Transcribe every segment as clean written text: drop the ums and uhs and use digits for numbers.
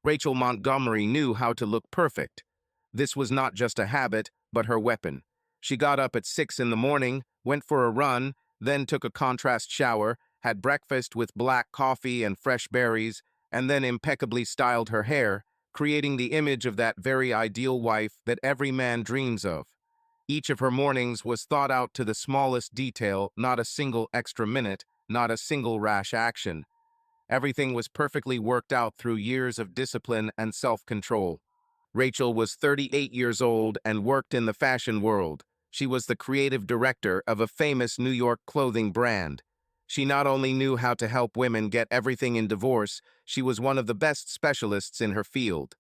Rachel Montgomery knew how to look perfect. This was not just a habit, but her weapon. She got up at 6 in the morning, went for a run, then took a contrast shower, had breakfast with black coffee and fresh berries, and then impeccably styled her hair, creating the image of that very ideal wife that every man dreams of. Each of her mornings was thought out to the smallest detail, not a single extra minute, not a single rash action. Everything was perfectly worked out through years of discipline and self-control. Rachel was 38 years old and worked in the fashion world. She was the creative director of a famous New York clothing brand. She not only knew how to help women get everything in divorce, she was one of the best specialists in her field.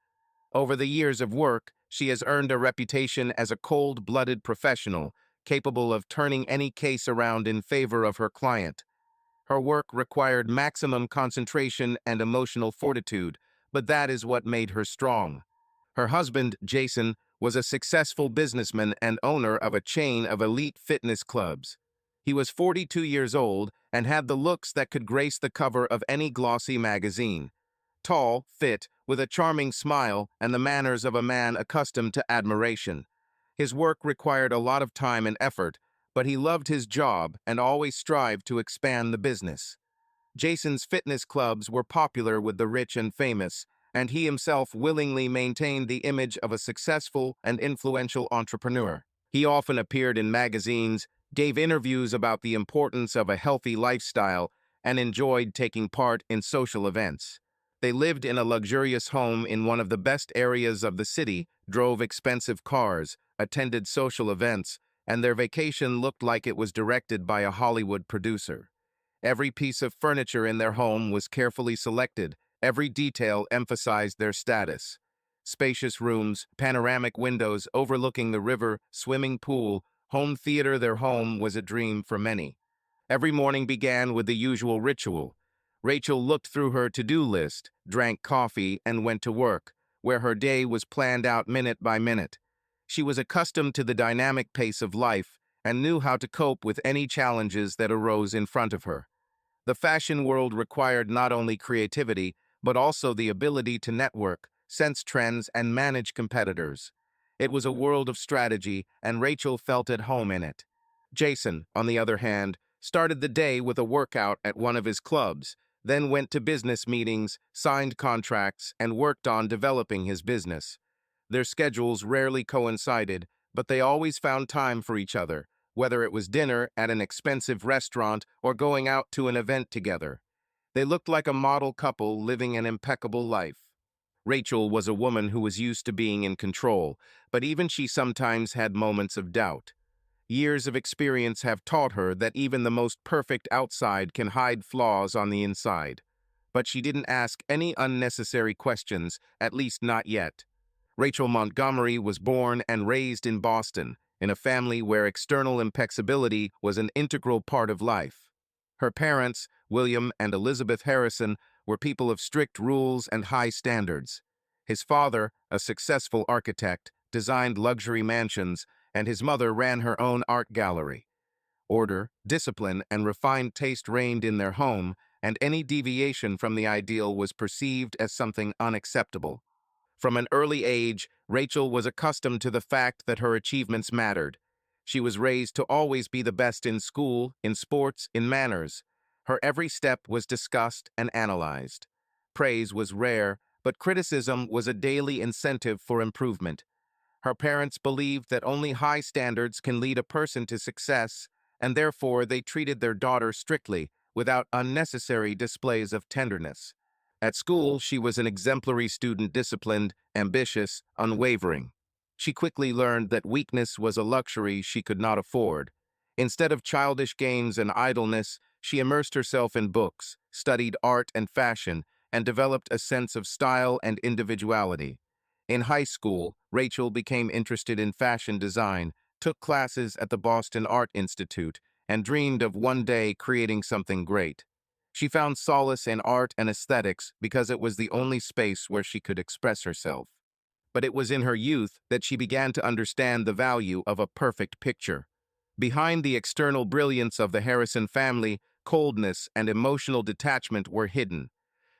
Over the years of work, she has earned a reputation as a cold-blooded professional, capable of turning any case around in favor of her client. Her work required maximum concentration and emotional fortitude, but that is what made her strong. Her husband, Jason, was a successful businessman and owner of a chain of elite fitness clubs. He was 42 years old and had the looks that could grace the cover of any glossy magazine. Tall, fit, with a charming smile and the manners of a man accustomed to admiration. His work required a lot of time and effort, but he loved his job and always strived to expand the business. Jason's fitness clubs were popular with the rich and famous, and he himself willingly maintained the image of a successful and influential entrepreneur. He often appeared in magazines, gave interviews about the importance of a healthy lifestyle, and enjoyed taking part in social events. They lived in a luxurious home in one of the best areas of the city, drove expensive cars, attended social events, and their vacation looked like it was directed by a Hollywood producer. Every piece of furniture in their home was carefully selected. Every detail emphasized their status. Spacious rooms, panoramic windows overlooking the river, swimming pool, home theater. Their home was a dream for many. Every morning began with the usual ritual. Rachel looked through her to-do list, drank coffee, and went to work, where her day was planned out minute by minute. She was accustomed to the dynamic pace of life and knew how to cope with any challenges that arose in front of her. The fashion world required not only creativity, but also the ability to network, sense trends, and manage competitors. It was a world of strategy, and Rachel felt at home in it. Jason, on the other hand, started the day with a workout at one of his clubs, then went to business meetings, signed contracts, and worked on developing his business. Their schedules rarely coincided, but they always found time for each other, whether it was dinner at an expensive restaurant or going out to an event together. They looked like a model couple living an impeccable life. Rachel was a woman who was used to being in control, but even she sometimes had moments of doubt. Years of experience have taught her that even the most perfect outside can hide flaws on the inside. But she didn't ask any unnecessary questions, at least not yet. Rachel Montgomery was born and raised in Boston, in a family where external impeccability was an integral part of life. Her parents, William and Elizabeth Harrison, were people of strict rules and high standards. His father, a successful architect, designed luxury mansions, and his mother ran her own art gallery. Order, discipline, and refined taste reigned in their home, and any deviation from the ideal was perceived as something unacceptable. From an early age, Rachel was accustomed to the fact that her achievements mattered. She was raised to always be the best in school, in sports, in manners. Her every step was discussed and analyzed. Praise was rare, but criticism was a daily incentive for improvement. Her parents believed that only high standards can lead a person to success, and therefore they treated their daughter strictly, without unnecessary displays of tenderness. At school, she was an exemplary student, disciplined, ambitious, unwavering. She quickly learned that weakness was a luxury she could not afford. Instead of childish games and idleness, she immersed herself in books, studied art and fashion, and developed a sense of style and individuality. In high school, Rachel became interested in fashion design, took classes at the Boston Art Institute, and dreamed of one day creating something great. She found solace in art and aesthetics because it was the only space where she could express herself. But it was in her youth that she began to understand the value of a perfect picture. Behind the external brilliance of the Harrison family, coldness and emotional detachment were hidden.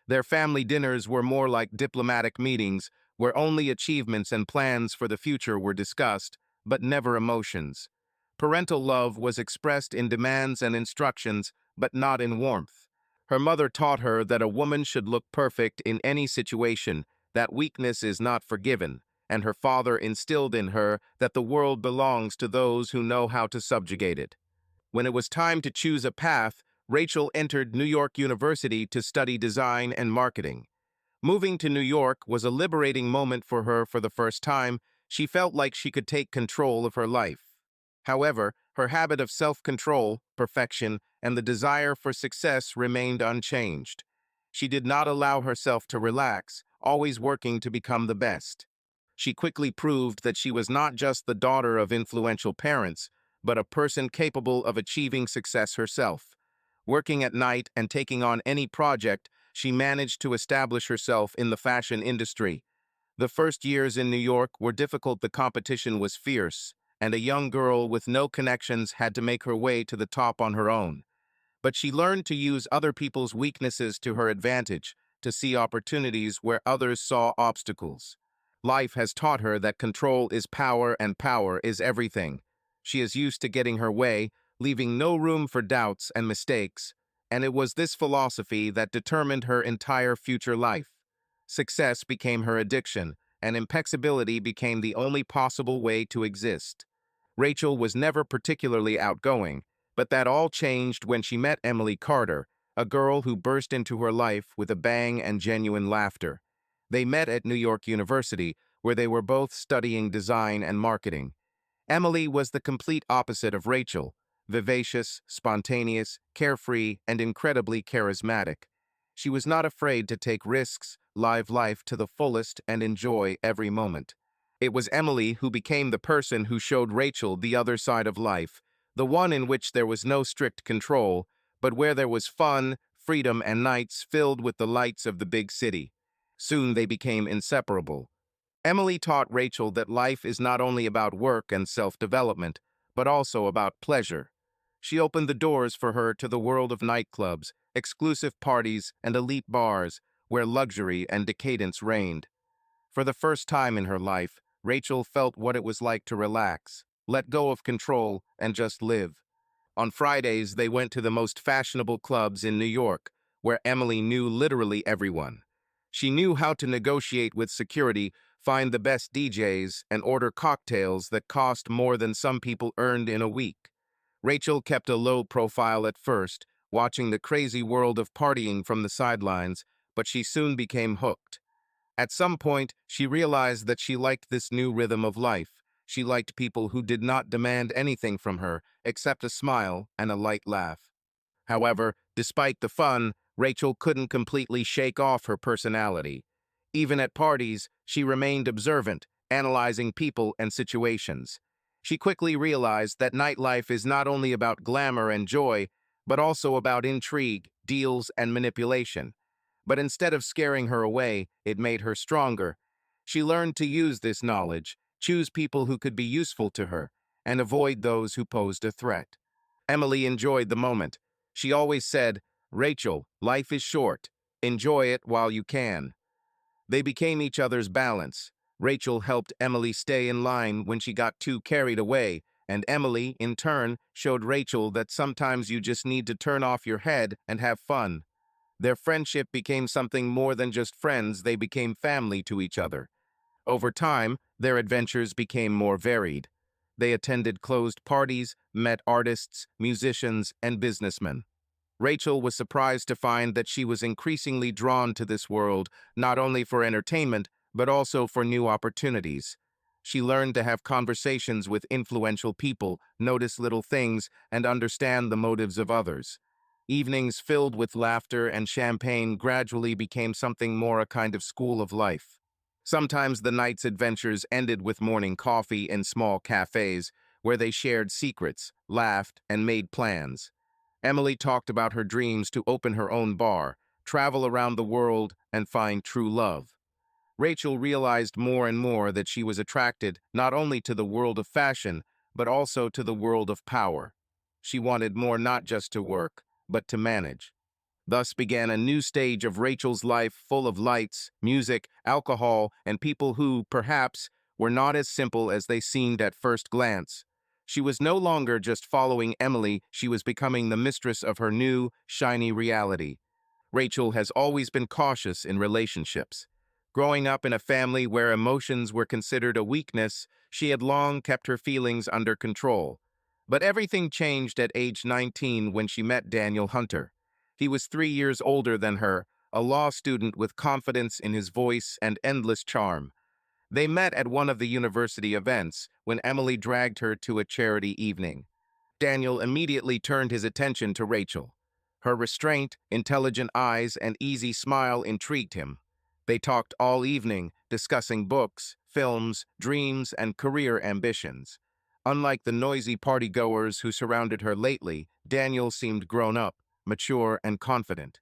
Their family dinners were more like diplomatic meetings where only achievements and plans for the future were discussed, but never emotions. Parental love was expressed in demands and instructions, but not in warmth. Her mother taught her that a woman should look perfect in any situation, that weakness is not forgiven, and her father instilled in her that the world belongs to those who know how to subjugate it. When it was time to choose a path, Rachel entered New York University to study design and marketing. Moving to New York was a liberating moment for her. For the first time, she felt like she could take control of her life. However, her habit of self-control, perfection, and the desire for success remained unchanged. She did not allow herself to relax, always working to become the best. She quickly proved that she was not just the daughter of influential parents, but a person capable of achieving success herself. Working at night and taking on any project, she managed to establish herself in the fashion industry. The first years in New York were difficult. The competition was fierce, and a young girl with no connections had to make her way to the top on her own. But she learned to use other people's weaknesses to her advantage, to see opportunities where others saw obstacles. Life has taught her that control is power and power is everything. She is used to getting her way, leaving no room for doubts and mistakes, and it was this philosophy that determined her entire future life. Success became her addiction, and impeccability became the only possible way to exist. Rachel was never particularly outgoing, but that all changed when she met Emily Carter, a girl who burst into her life with a bang and genuine laughter. They met at New York University, where they were both studying design and marketing. Emily was the complete opposite of Rachel, vivacious, spontaneous, carefree, and incredibly charismatic. She was not afraid to take risks, live life to the fullest, and enjoy every moment. It was Emily who became the person who showed Rachel the other side of life, the one in which there was no strict control, but where there was fun, freedom, and nights filled with the lights of the big city. Soon they became inseparable. Emily taught Rachel that life is not only about work and self-development, but also about pleasure. She opened the doors for her to the world of nightclubs, exclusive parties, and elite bars, where luxury and decadence reigned. For the first time in her life, Rachel felt what it was like to relax, let go of control, and just live. On Fridays, they went to the most fashionable clubs in New York, where Emily knew literally everyone. She knew how to negotiate with security, find the best DJs, and order cocktails that cost more than some people earned in a week. Rachel kept a low profile at first, watching the crazy world of partying from the sidelines, but she soon became hooked. At some point, she realized that she liked this new rhythm of life. She liked people who did not demand anything from her except a smile and a light laugh. However, despite the fun, Rachel couldn't completely shake off her personality. Even at parties, she remained observant, analyzing people and situations. She quickly realized that nightlife is not only about glamour and joy, but also about intrigue, deals, and manipulation. But instead of scaring her away, it made her stronger. She learned to use this knowledge, choose people who could be useful to her, and avoid those who posed a threat. Emily enjoyed the moment. She always said, "Rachel, life is short. Enjoy it while you can." They became each other's balance. Rachel helped Emily stay in line when she got too carried away, and Emily, in turn, showed Rachel that sometimes you just need to turn off your head and have fun. Their friendship became something more than just friends. They became family to each other. Over time, their adventures became more varied. They attended closed parties, met artists, musicians, and businessmen. Rachel was surprised to find that she was increasingly drawn to this world, not only for entertainment, but also for new opportunities. She learned to have conversations with influential people, notice little things, and understand the motives of others. Evenings filled with laughter and champagne gradually became something more a kind of school of life. Sometimes the night's adventures ended with morning coffee in small cafes, where they shared secrets, laughed, and made plans. Emily talked about her dreams to open her own bar, travel around the world, and find true love. Rachel realized more and more that she was attracted not only to the world of fashion, but also to the world of power. She wanted more, not just to work, but to manage. Thus began a new stage of Rachel's life full of lights, music, alcohol, and people who, perhaps, were not as simple as they seemed at first glance. She was no longer just following Emily, she was becoming the mistress of her new, shiny reality. Rachel has always been cautious in relationships. Growing up in a family where emotions were considered a weakness, she had long kept her feelings under control. But everything changed at age 19 when she met Daniel Hunter. He was 3 years older than her, a law student with confidence in his voice and endless charm. They met at one of the university events when Emily dragged her to a charity evening. Daniel immediately turned his attention to Rachel. Her restraint, intelligent eyes, and easy smile intrigued him. They talked all evening, discussing books, films, dreams, and career ambitions. Unlike the noisy partygoers who surrounded her lately, Daniel seemed grown up, mature, and confident.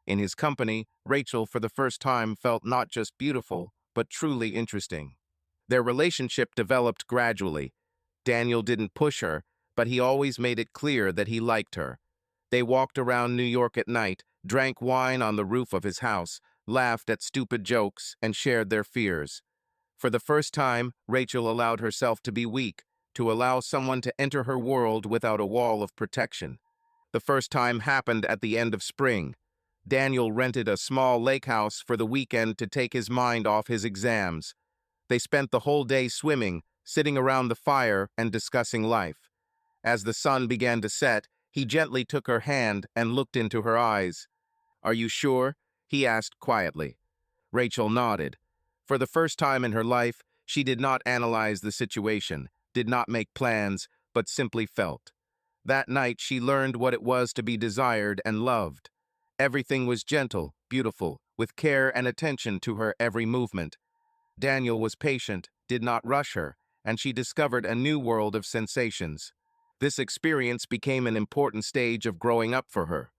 In his company, Rachel for the first time felt not just beautiful, but truly interesting. Their relationship developed gradually. Daniel didn't push her, but he always made it clear that he liked her. They walked around New York at night, drank wine on the roof of his house, laughed at stupid jokes, and shared their fears. For the first time, Rachel allowed herself to be weak, to allow someone to enter her world without a wall of protection. The first time happened at the end of spring. Daniel rented a small lake house for the weekend to take his mind off his exams. They spent the whole day swimming, sitting around the fire, and discussing life. As the sun began to set, he gently took her hand and looked into her eyes. "Are you sure?" he asked quietly. Rachel nodded. For the first time in her life, she did not analyze the situation, did not make plans, but simply felt. That night, she learned what it was to be desired and loved. Everything was gentle, beautiful, with care and attention to her every movement. Daniel was patient, did not rush her, and she discovered a new world of sensations. This experience became an important stage of growing up for her.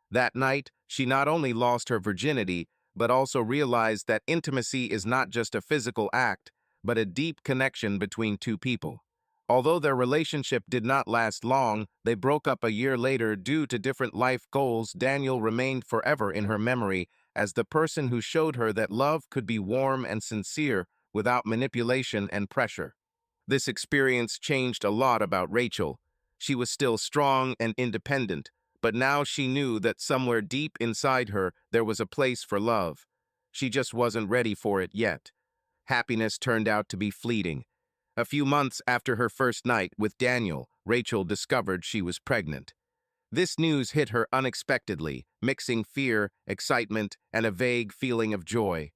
That night, she not only lost her virginity, but also realized that intimacy is not just a physical act, but a deep connection between two people. Although their relationship did not last long, they broke up a year later due to different life goals. Daniel remained forever in her memory as the person who showed her that love could be warm and sincere without manipulation and pressure. This experience changed a lot about Rachel. She was still strong and independent, but now she knew that somewhere deep inside her there was a place for love. She just wasn't ready for it yet. Happiness turned out to be fleeting. A few months after her first night with Daniel, Rachel discovered she was pregnant. This news hit her unexpectedly, mixing fear, excitement, and a vague feeling of joy.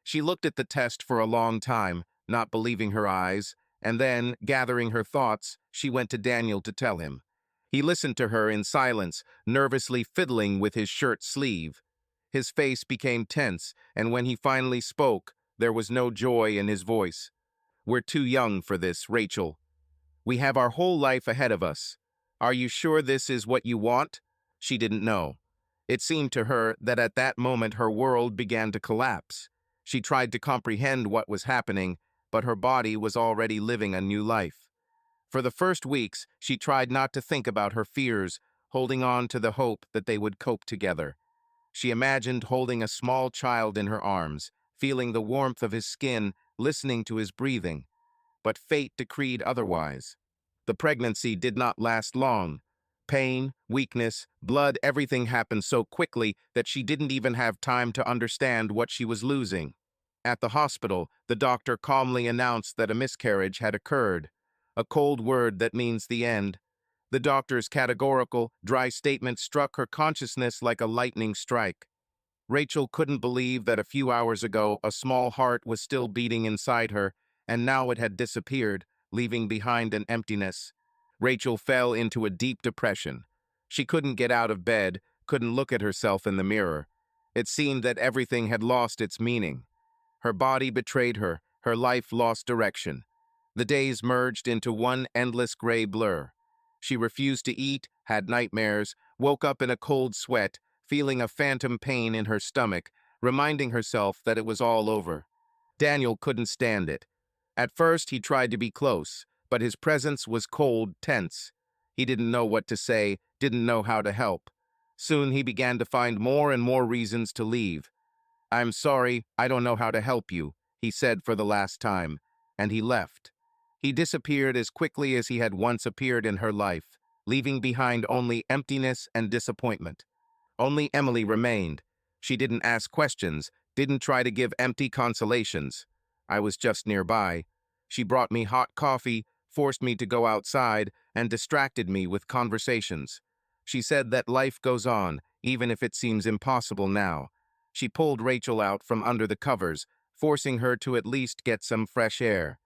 She looked at the test for a long time, not believing her eyes, and then, gathering her thoughts, she went to Daniel to tell him. He listened to her in silence, nervously fiddling with his shirt sleeve. His face became tense, and when he finally spoke, there was no joy in his voice. "We're too young for this, Rachel. We have our whole life ahead of us. Are you sure this is what you want?" She didn't know. It seemed to her that at that moment her world began to collapse. She tried to comprehend what was happening, but her body was already living a new life. For the first weeks, she tried not to think about her fears, holding on to the hope that they would cope together. She imagined holding a small child in her arms, feeling the warmth of his skin, listening to his breathing. But fate decreed otherwise. The pregnancy did not last long. Pain, weakness, blood, everything happened so quickly that she didn't even have time to understand what she was losing. At the hospital, the doctor calmly announced that a miscarriage had occurred, a cold word that means the end. The doctor's categorical, dry statement struck her consciousness like a lightning strike. Rachel couldn't believe that a few hours ago a small heart was still beating inside her, and now it had disappeared, leaving behind an emptiness. Rachel fell into a deep depression. She couldn't get out of bed, couldn't look at herself in the mirror. It seemed that everything had lost its meaning. Her body betrayed her, her life lost direction. The days merged into one endless gray blur. She refused to eat, had nightmares, woke up in a cold sweat, feeling a phantom pain in her stomach, reminding herself that it was all over. Daniel couldn't stand it. At first, he tried to be close, but his presence was cold, tense. He didn't know what to say, didn't know how to help. Soon he began to find more and more reasons to leave. "I'm sorry, I don't know how to help you," he said for the last time, and he left. He disappeared as quickly as he had once appeared in her life, leaving behind only emptiness and disappointment. Only Emily remained. She didn't ask questions, didn't try to give empty consolations. I was just nearby. She brought me hot coffee, forced me to go outside, and distracted me with conversations. She said that life goes on, even if it seems impossible now. She pulled Rachel out from under the covers, forcing her to at least get some fresh air.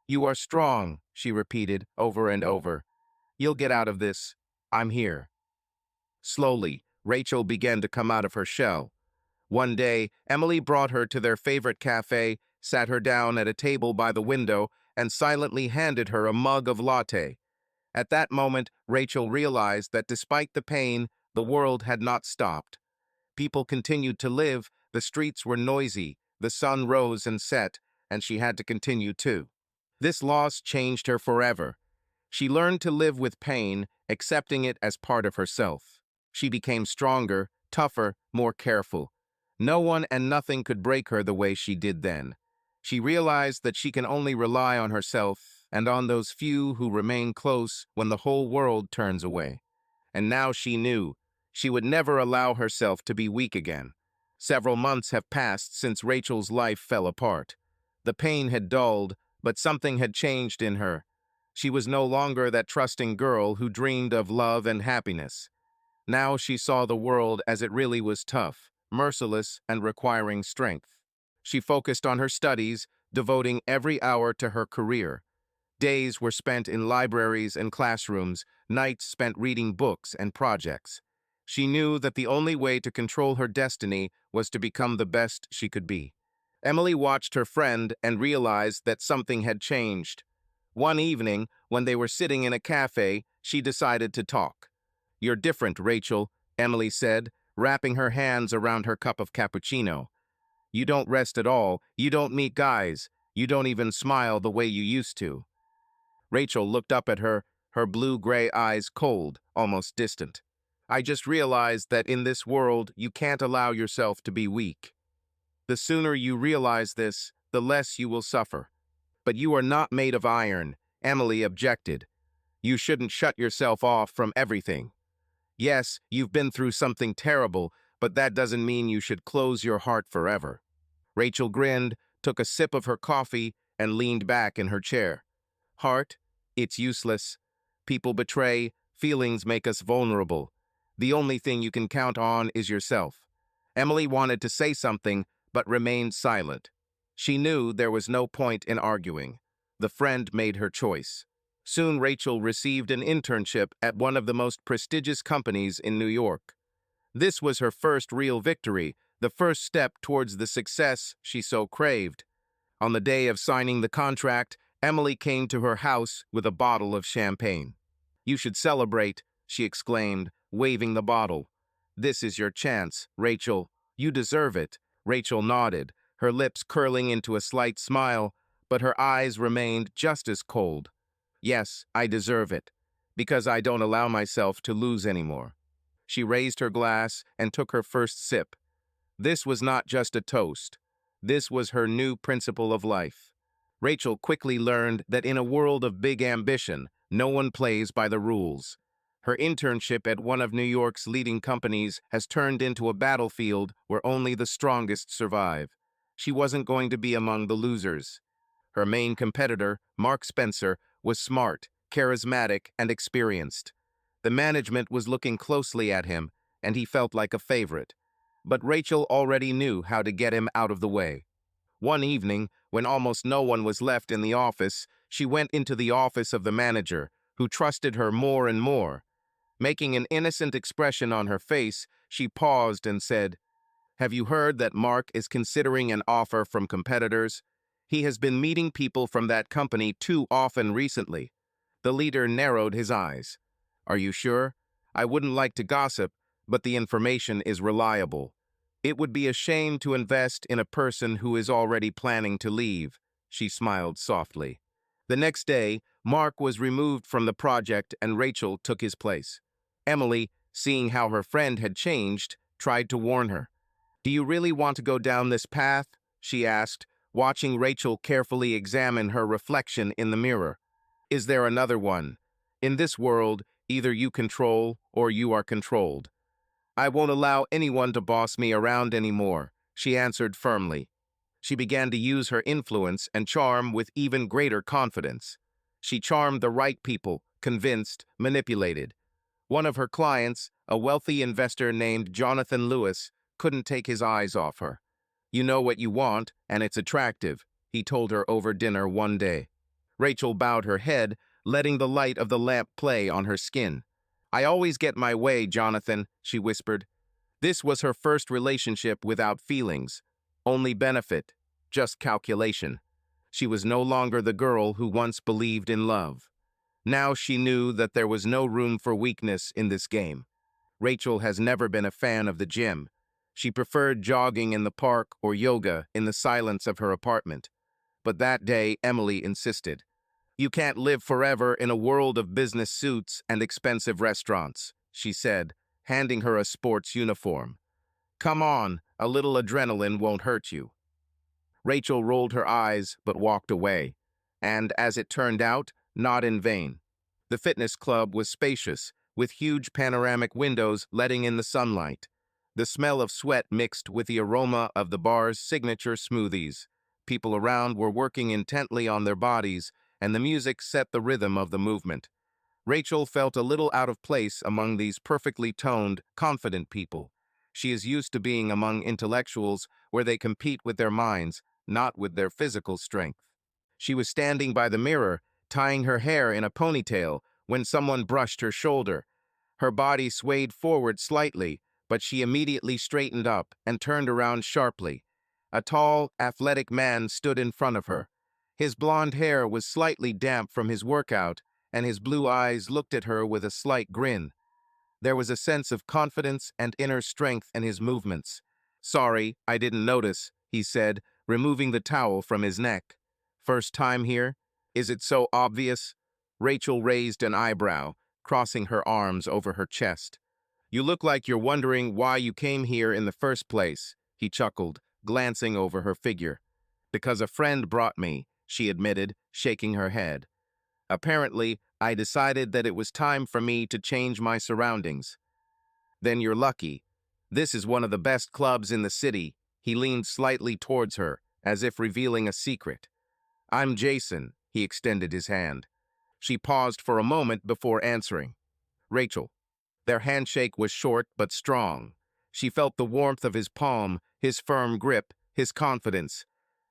"You are strong," she repeated over and over. "You'll get out of this. I'm here." Slowly, Rachel began to come out of her shell. One day, Emily brought her to their favorite cafe, sat her down at a table by the window, and silently handed her a mug of latte. At that moment, Rachel realized that despite the pain, the world had not stopped. People continued to live, the streets were noisy, the sun rose and set, and she had to continue too. This loss changed her forever. She learned to live with pain, accepting it as part of herself. She became stronger, tougher, more careful. No one and nothing could break her the way she did then. She realized that she can only rely on herself and on those few who remain close when the whole world turns away. And now she knew she would never allow herself to be weak again. Several months have passed since Rachel's life fell apart. The pain had dulled, but something had changed in her. She was no longer that trusting girl who dreamed of love and happiness. Now she saw the world as it really was tough, merciless, and requiring strength. She focused on her studies, devoting every hour to her career. Days were spent in libraries and classrooms, nights spent reading books and projects. She knew that the only way to control her destiny was to become the best she could be. Emily watched her friend and realized that something had changed. One evening, when they were sitting in a cafe, she decided to talk. "You're different, Rachel," Emily said, wrapping her hands around her cup of cappuccino. "You don't rest at all, you don't meet guys, you don't even smile the way you used to." Rachel looked up at her, her blue-gray eyes cold, almost distant. "I just realized that in this world, you can't allow yourself to be weak. The sooner you realize this, the less you will suffer." "But you are not made of iron," Emily objected. "You shouldn't shut yourself off from everything. Yes, you've been through something terrible, but that doesn't mean you should close your heart forever." Rachel grinned, took a sip of her coffee, and leaned back in her chair. "Heart? It's useless. People betray, feelings make us vulnerable. The only thing you can count on is yourself." Emily wanted to say something, but remained silent. She knew there was no point in arguing. The friend made her choice. Soon Rachel received an internship at one of the most prestigious companies in New York. This was her first real victory, the first step towards the success she so craved. On the day of signing the contract, Emily came to her house with a bottle of champagne. "You should celebrate," she exclaimed, waving the bottle. "This is your chance, Rachel. You deserve it." Rachel nodded, her lips curling into a slight smile, but her eyes remained just as cold. "Yes, I deserve it, because I don't allow myself to lose anymore." She raised her glass and took her first sip. This was not just a toast. This was her new principle of life. Rachel quickly learned that in a world of big ambition, no one plays by the rules. Her internship at one of New York's leading companies has turned into a battlefield where only the strongest survive. She wasn't going to be among the losers. Her main competitor, Mark Spencer, was smart, charismatic, and experienced. The management was looking closely at him, and he felt like a favorite. But Rachel already knew how to get him out of the way. One evening, when almost no one was left in the office, she went into the office of the manager, who trusted her more and more. Making an innocent expression on her face, she paused and said, "Have you heard that Mark is considering an offer from competitors? He has been meeting people from that company too often recently." The leader narrowed his eyes. "Are you sure? I wouldn't like to gossip, but the information is reliable. It would be a shame to invest in a person who is already planning to leave." She smiled softly. The next day, Mark was removed from the project and Rachel took his place. Emily, seeing how her friend had changed, tried to warn her. "Do you really want to go down this path?" she asked, watching Rachel carefully examine her reflection in the mirror. "Is there another one? In this world, either you control or you are controlled." "I won't allow anyone to boss me around anymore," she answered firmly. She began to use her influence and charm with even greater confidence. She charmed the right people, convinced, manipulated. One of her clients, a wealthy investor named Jonathan Lewis, couldn't take his eyes off her. "You know what you want, and it's attractive," he told her over dinner one day. Rachel bowed her head, letting the light of the lamp play on her skin. "I always get my way, Jonathan," she whispered. This was her first relationship without feelings. Only benefit, just calculation. She was no longer the girl who once believed in love. Now she knew that there was no room for weakness in this game. Rachel has never been a fan of the gym. She preferred jogging in the park or yoga in the silence of her apartment. But that day, Emily insisted. "You can't live forever in a world of business suits and expensive restaurants," she said, handing her a sports uniform. "Come on, a little adrenaline won't hurt you." Rachel rolled her eyes but walked away, and as it turned out, not in vain. The fitness club was spacious, with huge panoramic windows letting in the sunlight. The smell of sweat mixed with the aroma of the bar's signature smoothies. People around were working intently on their bodies, and the music set the rhythm of the movement. Rachel felt a little out of place among these perfectly toned, confident people. She is used to being among intellectuals where they compete with their minds, not with their physical strength. She was standing by the mirror, tying her hair in a ponytail, when someone brushed her shoulder. Her body swayed forward slightly, but she immediately straightened up and turned around sharply. A tall, athletic man stood in front of her. His blonde hair was slightly damp from his workout, and his blue eyes looked at her with a slight grin. There was a sense of confidence and inner strength in his movements. "Sorry, I didn't notice," he said, removing the towel from his neck. "First time here? Is it so obvious?" Rachel raised an eyebrow, crossing her arms over her chest. "You look like you're wondering why you came here in the first place," he chuckled, glancing over her figure. "Because a friend brought me," she admitted, shaking her head. "Apparently, I decided that it was time for me to change my surroundings." "Then you're lucky. This is one of the best clubs in the city." He leaned slightly towards her, as if revealing a secret. "I'm Jason," he extended his hand. She paused for a moment before answering. "Rachel." Their handshake was short but strong. She felt the warmth of his palm, his firm grip, his confidence.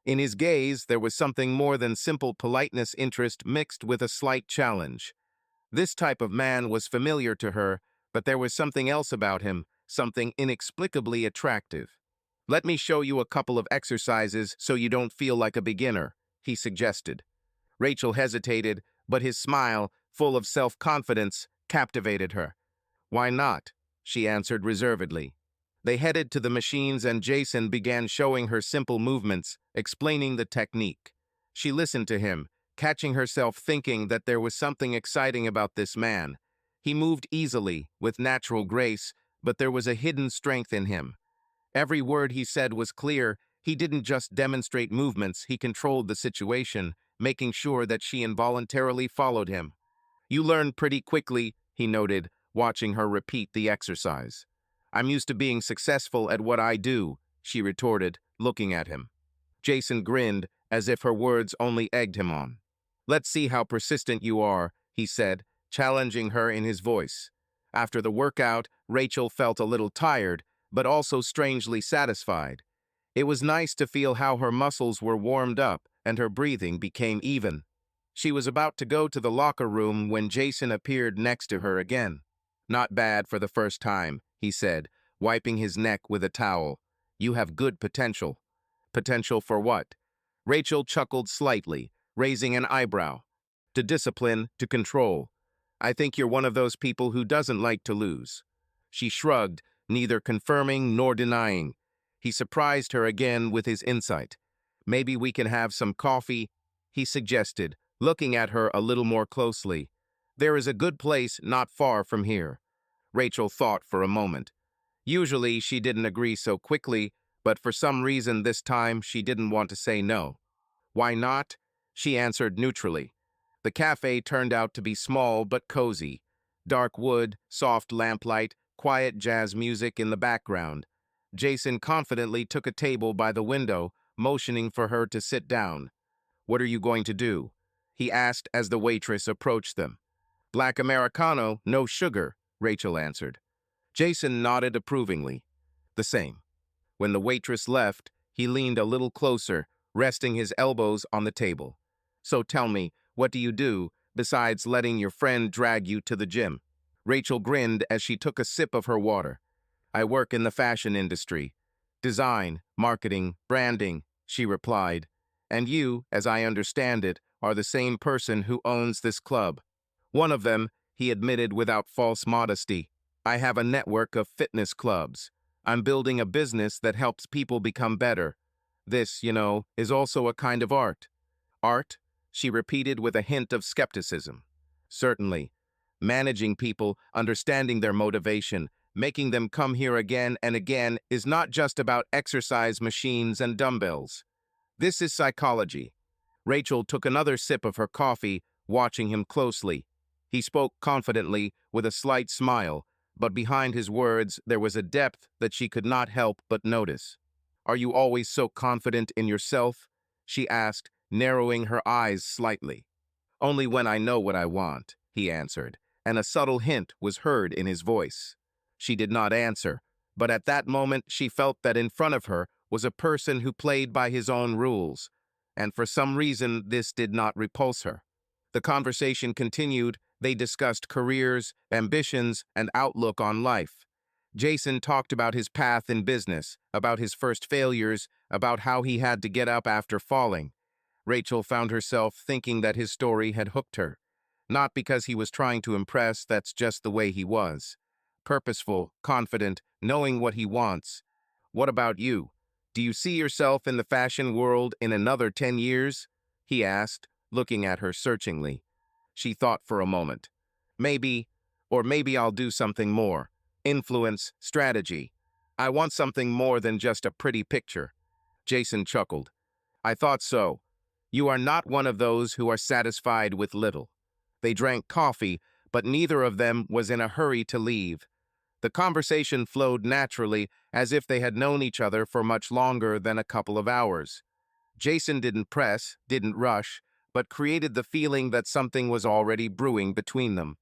In his gaze, there was something more than simple politeness interest mixed with a slight challenge. This type of man was familiar to her, but there was something else about him, something inexplicably attractive. "Let me show you a couple of exercises so you don't feel like a beginner," he suggested. Rachel hesitated, but his smile, full of self-confidence, captivated her. "Why not?" she answered reservedly. They headed to the machines and Jason began showing her simple movements, explaining the technique. She listened to him, catching herself thinking that there was something exciting about this man. He moved easily, with natural grace, but there was a hidden strength in him. Every word he said was clear. He didn't just demonstrate movements, he controlled the situation, making sure that she involuntarily followed him. "You learn pretty quickly," he noted, watching her repeat the exercise. "I'm used to being successful at what I do," she retorted, looking at him. Jason grinned, as if her words only egged him on. "Let's see how persistent you are," he said, challenging her in his voice. After the workout, Rachel felt a little tired, but also strangely satisfied. It was nice to feel how her muscles were warmed up and her breathing became even. She was about to go to the locker room when Jason appeared next to her again. "Not bad for the first time," he said, wiping his neck with a towel. "You have good potential." "Potential for what?" Rachel chuckled slightly, raising an eyebrow. "To discipline, to control. I think you're one of those people who doesn't like to lose." She shrugged, neither confirming nor denying. He surprised her again with his insight. "Maybe we can have some coffee," he suggested, looking at her a little more closely. "There is a good place not far from here." Rachel thought for a moment. Usually she didn't agree so quickly, but for some reason this time she didn't want to say no. Why not? She answered neutrally. The cafe turned out to be small but cozy. Dark wood, soft lamplight, quiet jazz music in the background. Jason confidently took a table by the window, motioning for her to sit down. "What are you going to do?" he asked as the waitress approached them. "Black Americano, no sugar," Rachel answered. Jason nodded approvingly. "The same." When the waitress left, he leaned a little closer, resting his elbows on the table. "So tell me, what do you do, besides letting your friend drag you to the gym?" Rachel grinned as she took a sip of her water. "I work in the fashion industry. Design, marketing, branding," she replied. "And you, as I understand it, are the same person who owns this club." "One of them," he admitted without false modesty. "I have a network of fitness clubs. I'm building a business that helps people become better. This, is also a kind of art." "Art?" she repeated with a hint of skepticism. "Certainly. Managing people, understanding their motivation, making them come here again and again is not just about exercise machines and dumbbells. This is psychology." Rachel took another sip of her coffee, watching him closely. He spoke confidently, with a slight smile, but behind his words there was a depth that she could not help but notice. "Are you always so confident in yourself?" she asked, narrowing her eyes slightly. "Only when I know what I want," he answered, and a subtle hint was heard in his voice. She did not answer, but at that moment she felt that in front of her was a person who played by his own rules, and for some reason this did not repulse her. The conversation continued. They discussed careers, ambitions, and outlook on life. Jason talked about his path in business, about his first failures, about how he had to get up after falling. Rachel found herself thinking that his story had hooked her. Not because he was trying to impress, that's just the way he was. Purposeful, confident, knowing what he wants. "What about you? Do you see yourself in the fashion world in another 10 years? He asked, looking at her searchingly. She thought for a moment. "Maybe, or maybe I'll do something more. Influence, strategy. I want something more than just a pretty picture." Jason chuckled. "I thought so. You are not one of those who are satisfied with little." They drank coffee, but neither of them was in a hurry to leave. The conversation flowed naturally, as if they had known each other for much longer than a couple of hours. Jason didn't press, didn't rush, but created the feeling that something was already brewing between them.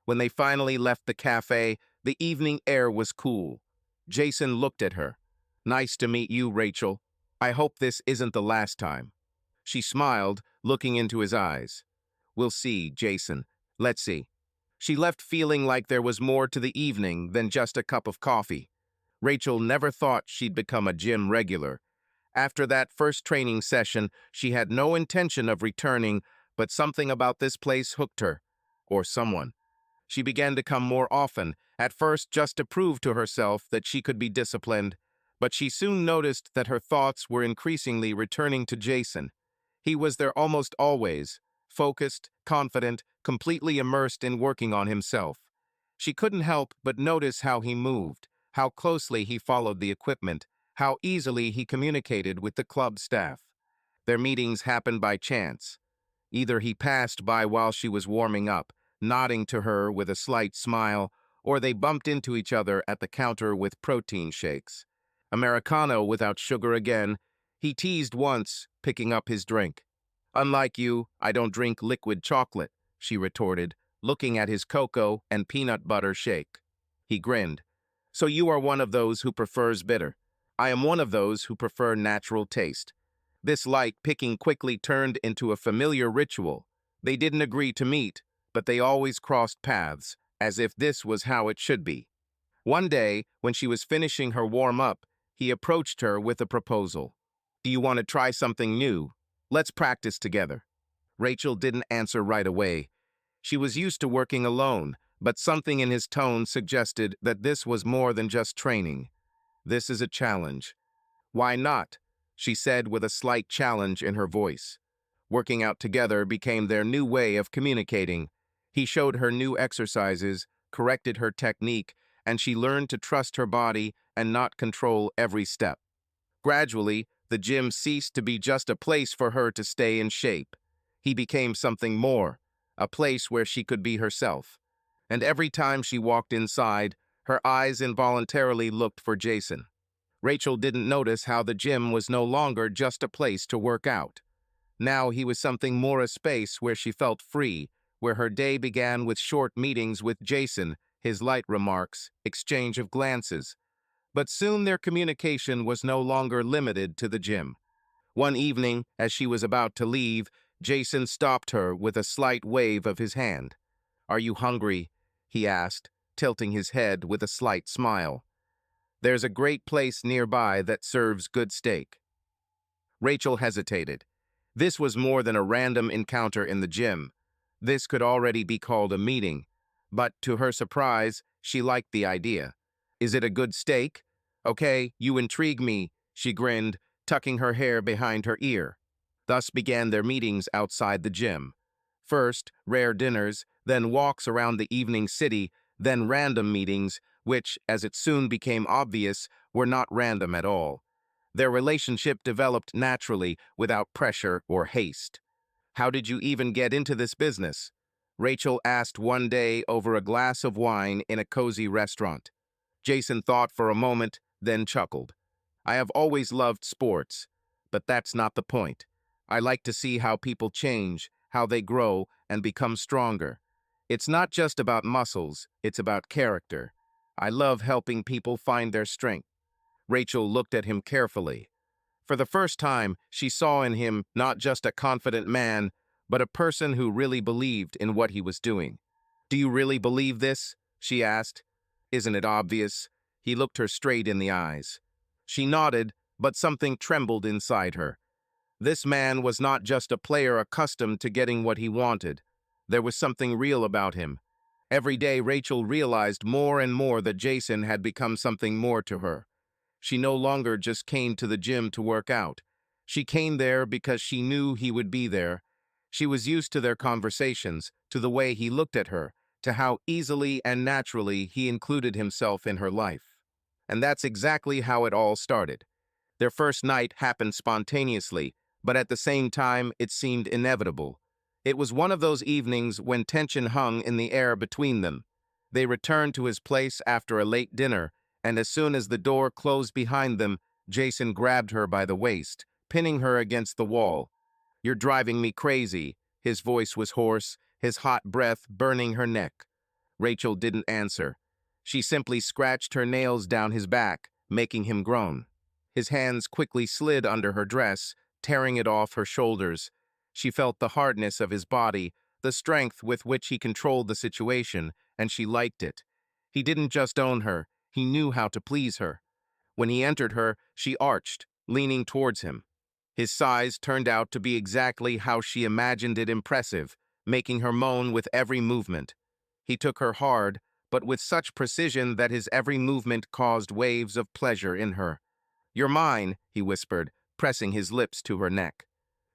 When they finally left the cafe, the evening air was cool. Jason looked at her. "Nice to meet you, Rachel. I hope this isn't the last time." She smiled, looking into his eyes. "We'll see, Jason. Let's see." She left feeling like there was more to the evening than just a cup of coffee. Rachel never thought she'd become a gym regular. After that first training session, she had no intention of returning, but something about this place hooked her. Or someone. She began to come more often, at first just to prove to herself that she could be disciplined, but she soon noticed that her thoughts were increasingly returning to Jason. He was there almost always, focused, confident, completely immersed in working on himself. She couldn't help but notice how he moved, how closely he followed the equipment, how easily he communicated with the club staff. Their meetings happened by chance. Either he passed by while she was warming up, nodding to her with a slight smile, or they bumped into each other at the counter with protein shakes. "Americano without sugar again," he teased once, picking up his drink. "Unlike you, I don't drink liquid chocolate," she retorted, looking at his cocoa and peanut butter shake. He grinned. "So you are one of those who prefers bitter. I am one of those who prefer natural taste." This light picking quickly turned into a familiar ritual. They didn't agree to meet, but they always crossed paths, as if this was how it should be. One day, when she was finishing her warm-up, he approached her with a proposal. "Do you want to try something new? Let's practice together." Rachel didn't answer right away. She was used to working alone, but something in his tone suggested that this was more than just training. "This is a challenge." "Why not?" she said with a slight challenge in her voice. Working out together became their new way of communicating. He showed her new exercises, corrected her technique, and she learned to trust her body and not control every step. Gradually, the gym ceased to be just a place for her to stay in shape. He became something more, a place where she could be herself. And every time she walked inside, her eyes involuntarily looked for Jason. Rachel didn't notice how the gym was no longer just a place to work out. Now he was something more, a space where she felt free, where her day began with short meetings with Jason, his light remarks, exchange of glances. But soon their communication was no longer limited to the gym. One evening, as she was about to leave, Jason stopped her with a slight wave of his hand. "Are you hungry?" he asked, tilting his head with a slight smile. "There's a great place nearby that serves good steak." Rachel hesitated. This was more than a random encounter in the gym. This could already be called a meeting. But to her surprise, she liked the idea. "Is it a good steak?" "Okay, you intrigue me," she grinned, tucking her hair behind her ear. Thus began their meetings outside the gym. First, rare dinners, then walks around the evening city, then random meetings, which, as it soon became obvious, were not random at all. Their relationship developed naturally, without pressure or haste. "How did you even get into this business?" Rachel asked one day over a glass of wine in a cozy restaurant. Jason thought for a moment, then chuckled. "I have always loved sports, but that's not the point. I like to see how people change, how they grow and become stronger. It's not just about muscles, it's about character. I love helping people find their strength." Rachel looked at him carefully. For the first time, she saw in him not just a confident man, but a person who really believed in what he was doing. "Do you really believe this?" she asked. "Isn't it obvious?" He looked her straight in the eyes. She nodded, but something trembled inside her. This man was not just a player accustomed to getting what he wanted. There was something real about him. Every day, Rachel realized more and more that Jason had become something more to her. She no longer just came to the gym to work out. She came there because she knew he would be there. She was used to their conversations, to the way he looked at her, to how easily and naturally he included himself in her life. And that's exactly how it all started. Their first night happened spontaneously, but at the same time it seemed inevitable. It was one of those evenings when tension hung in the air between them. They returned to his place after a late dinner, and as soon as the door closed behind them, Jason grabbed her by the waist, pinning her against the wall. "You're driving me crazy." His voice was hoarse, his hot breath burning her neck. Rachel didn't answer. She simply scratched her nails down his back, making him groan. His hands quickly slid under her dress, tearing it off her shoulders. She felt the hardness of his body, the strength with which he controlled the situation, and she liked it. He didn't just own her, he knew how to please her. When he entered her, she arched, leaning towards him. His size turned out to be exactly how she imagined it, impressive, making her moan with every movement. He took her hard, but with such precision that his every movement caused waves of pleasure in her. "You're mine," he whispered, pressing his lips to her neck.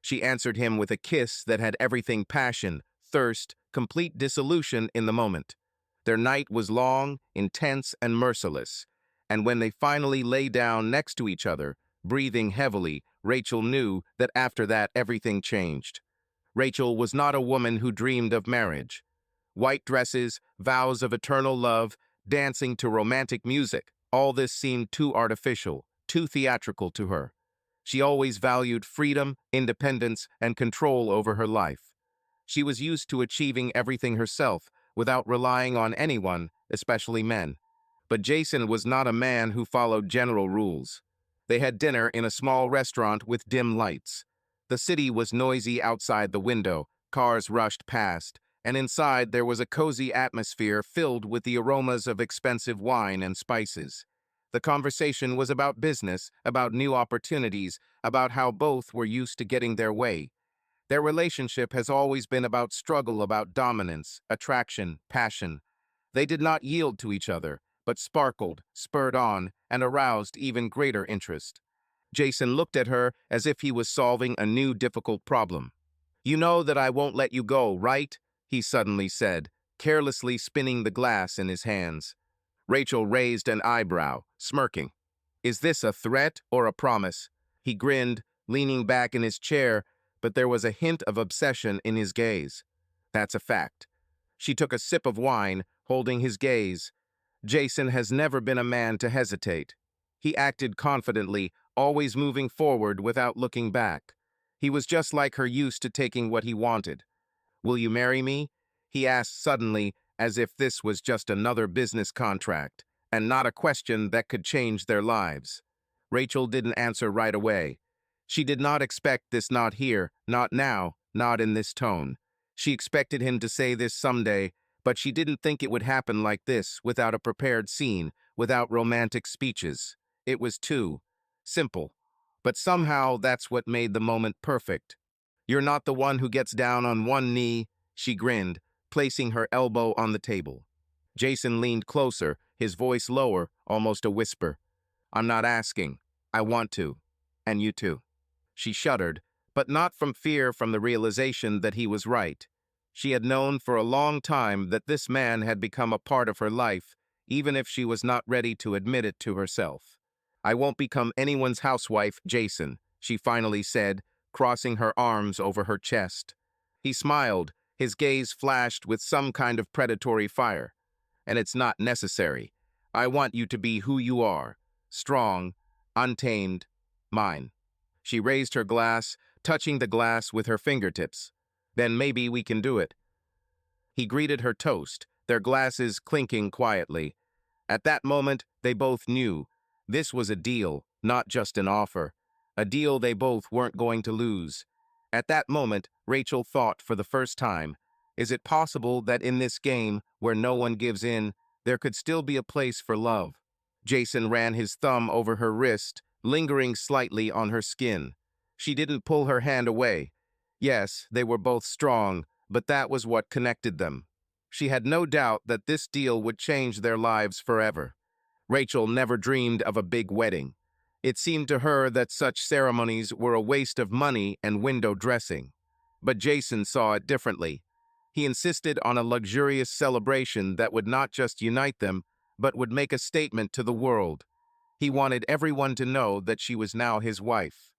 She answered him with a kiss that had everything: passion, thirst, complete dissolution in the moment. Their night was long, intense, and merciless, and when they finally lay down next to each other, breathing heavily, Rachel knew that after that everything changed. Rachel was not a woman who dreamed of marriage. White dresses, vows of eternal love, dancing to romantic music, all this seemed too artificial, too theatrical to her. She always valued freedom, independence, and control over her life. She was used to achieving everything herself, without relying on anyone, especially men. But Jason was not a man who followed general rules. They had dinner in a small restaurant with dim lights. The city was noisy outside the window, cars rushed past, and inside there was a cozy atmosphere filled with the aromas of expensive wine and spices. The conversation was about business, about new opportunities, about how both were used to getting their way. Their relationship has always been about struggle, about dominance, attraction, passion. They did not yield to each other, but sparkled, spurred on, and aroused even greater interest. Jason looked at her as if he was solving a new difficult problem. "You know that I won't let you go, right?" he suddenly said, carelessly spinning the glass in his hands. Rachel raised an eyebrow, smirking. Is this a threat or a promise? He grinned, leaning back in his chair, but there was a hint of obsession in his gaze. That's a fact. She took a sip of wine, holding his gaze. Jason has never been a man to hesitate. He acted confidently, always moving forward without looking back. He was just like her, used to taking what he wanted. Will you marry me? He asked suddenly, as if this was just another business contract, and not a question that could change their lives. Rachel didn't answer right away. She did not expect this, not here, not now, not in this tone. She expected him to say this someday, but she didn't think it would happen like this, without a prepared scene, without romantic speeches. It was too simple. But somehow that's what made the moment perfect. You're not the one who gets down on one knee, she grinned, placing her elbow on the table. Jason leaned closer, his voice lower, almost a whisper. I'm not asking. I want to. And you too. She shuddered, but not from fear, from the realization that he was right. She had known for a long time that this man had become a part of her life, even if she was not ready to admit it to herself. I won't become anyone's housewife, Jason, she finally said, crossing her arms over her chest. He smiled, his gaze flashed with some kind of predatory fire. And it's not necessary. I want you to be who you are, strong, untamed, mine. She raised her glass, touching the glass with her fingertips. Then maybe we can do it. He greeted her toast, their glasses clinking quietly. At that moment, they both knew this was a deal, not just an offer. A deal they both weren't going to lose. At that moment, Rachel thought for the first time, is it possible that in this game, where no one gives in, there could still be a place for love? Jason ran his thumb over her wrist, lingering slightly on her skin. She didn't pull her hand away. Yes, they were both strong, but that was what connected them. She had no doubt that this deal would change their lives forever. Rachel never dreamed of a big wedding. It seemed to her that such ceremonies were a waste of money and window dressing. But Jason saw it differently. He insisted on a luxurious celebration that would not just unite them, but would make a statement to the world. He wanted everyone to know that she was now his wife.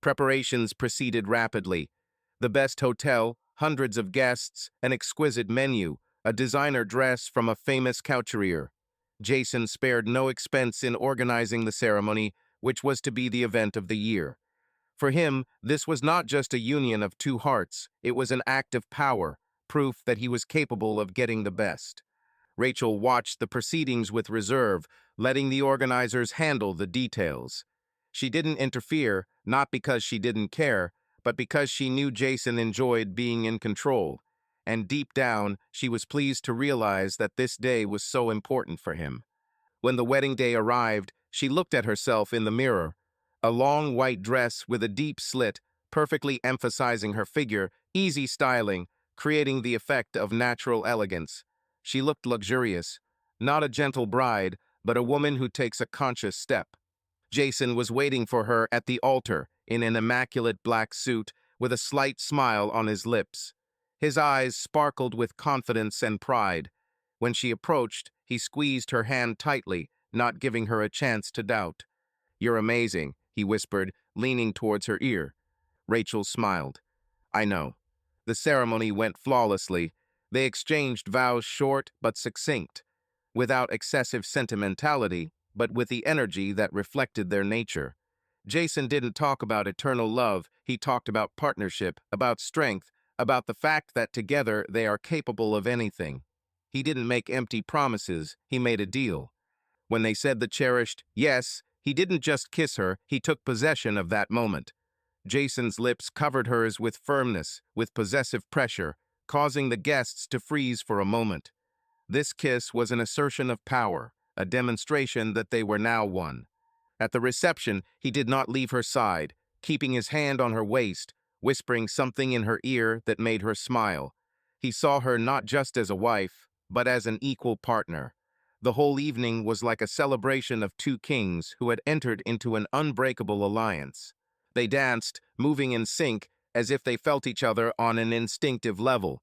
Preparations proceeded rapidly. The best hotel, hundreds of guests, an exquisite menu, a designer dress from a famous couturier. Jason spared no expense in organizing the ceremony, which was to be the event of the year. For him, this was not just a union of two hearts, it was an act of power, proof that he was capable of getting the best. Rachel watched the proceedings with reserve, letting the organizers handle the details. She didn't interfere, not because she didn't care, but because she knew Jason enjoyed being in control. And deep down, she was pleased to realize that this day was so important for him. When the wedding day arrived, she looked at herself in the mirror. A long white dress with a deep slit, perfectly emphasizing her figure, easy styling, creating the effect of natural elegance. She looked luxurious, not a gentle bride, but a woman who takes a conscious step. Jason was waiting for her at the altar, in an immaculate black suit, with a slight smile on his lips. His eyes sparkled with confidence and pride. When she approached, he squeezed her hand tightly, not giving her a chance to doubt. You're amazing, he whispered, leaning towards her ear. Rachel smiled. I know. The ceremony went flawlessly. They exchanged vows, short but succinct, without excessive sentimentality, but with the energy that reflected their nature. Jason didn't talk about eternal love, he talked about partnership, about strength, about the fact that together they are capable of anything. He didn't make empty promises, he made a deal. When they said the cherished yes, he didn't just kiss her, he took possession of that moment. Jason's lips covered hers with firmness, with possessive pressure, causing the guests to freeze for a moment. This kiss was an assertion of power, a demonstration that they were now one. At the reception, he did not leave her side, keeping his hand on her waist, whispering something in her ear that made her smile. He saw her not just as a wife, but as an equal partner. The whole evening was like a celebration of two kings who had entered into an unbreakable alliance. They danced, moving in sync, as if they felt each other on an instinctive level.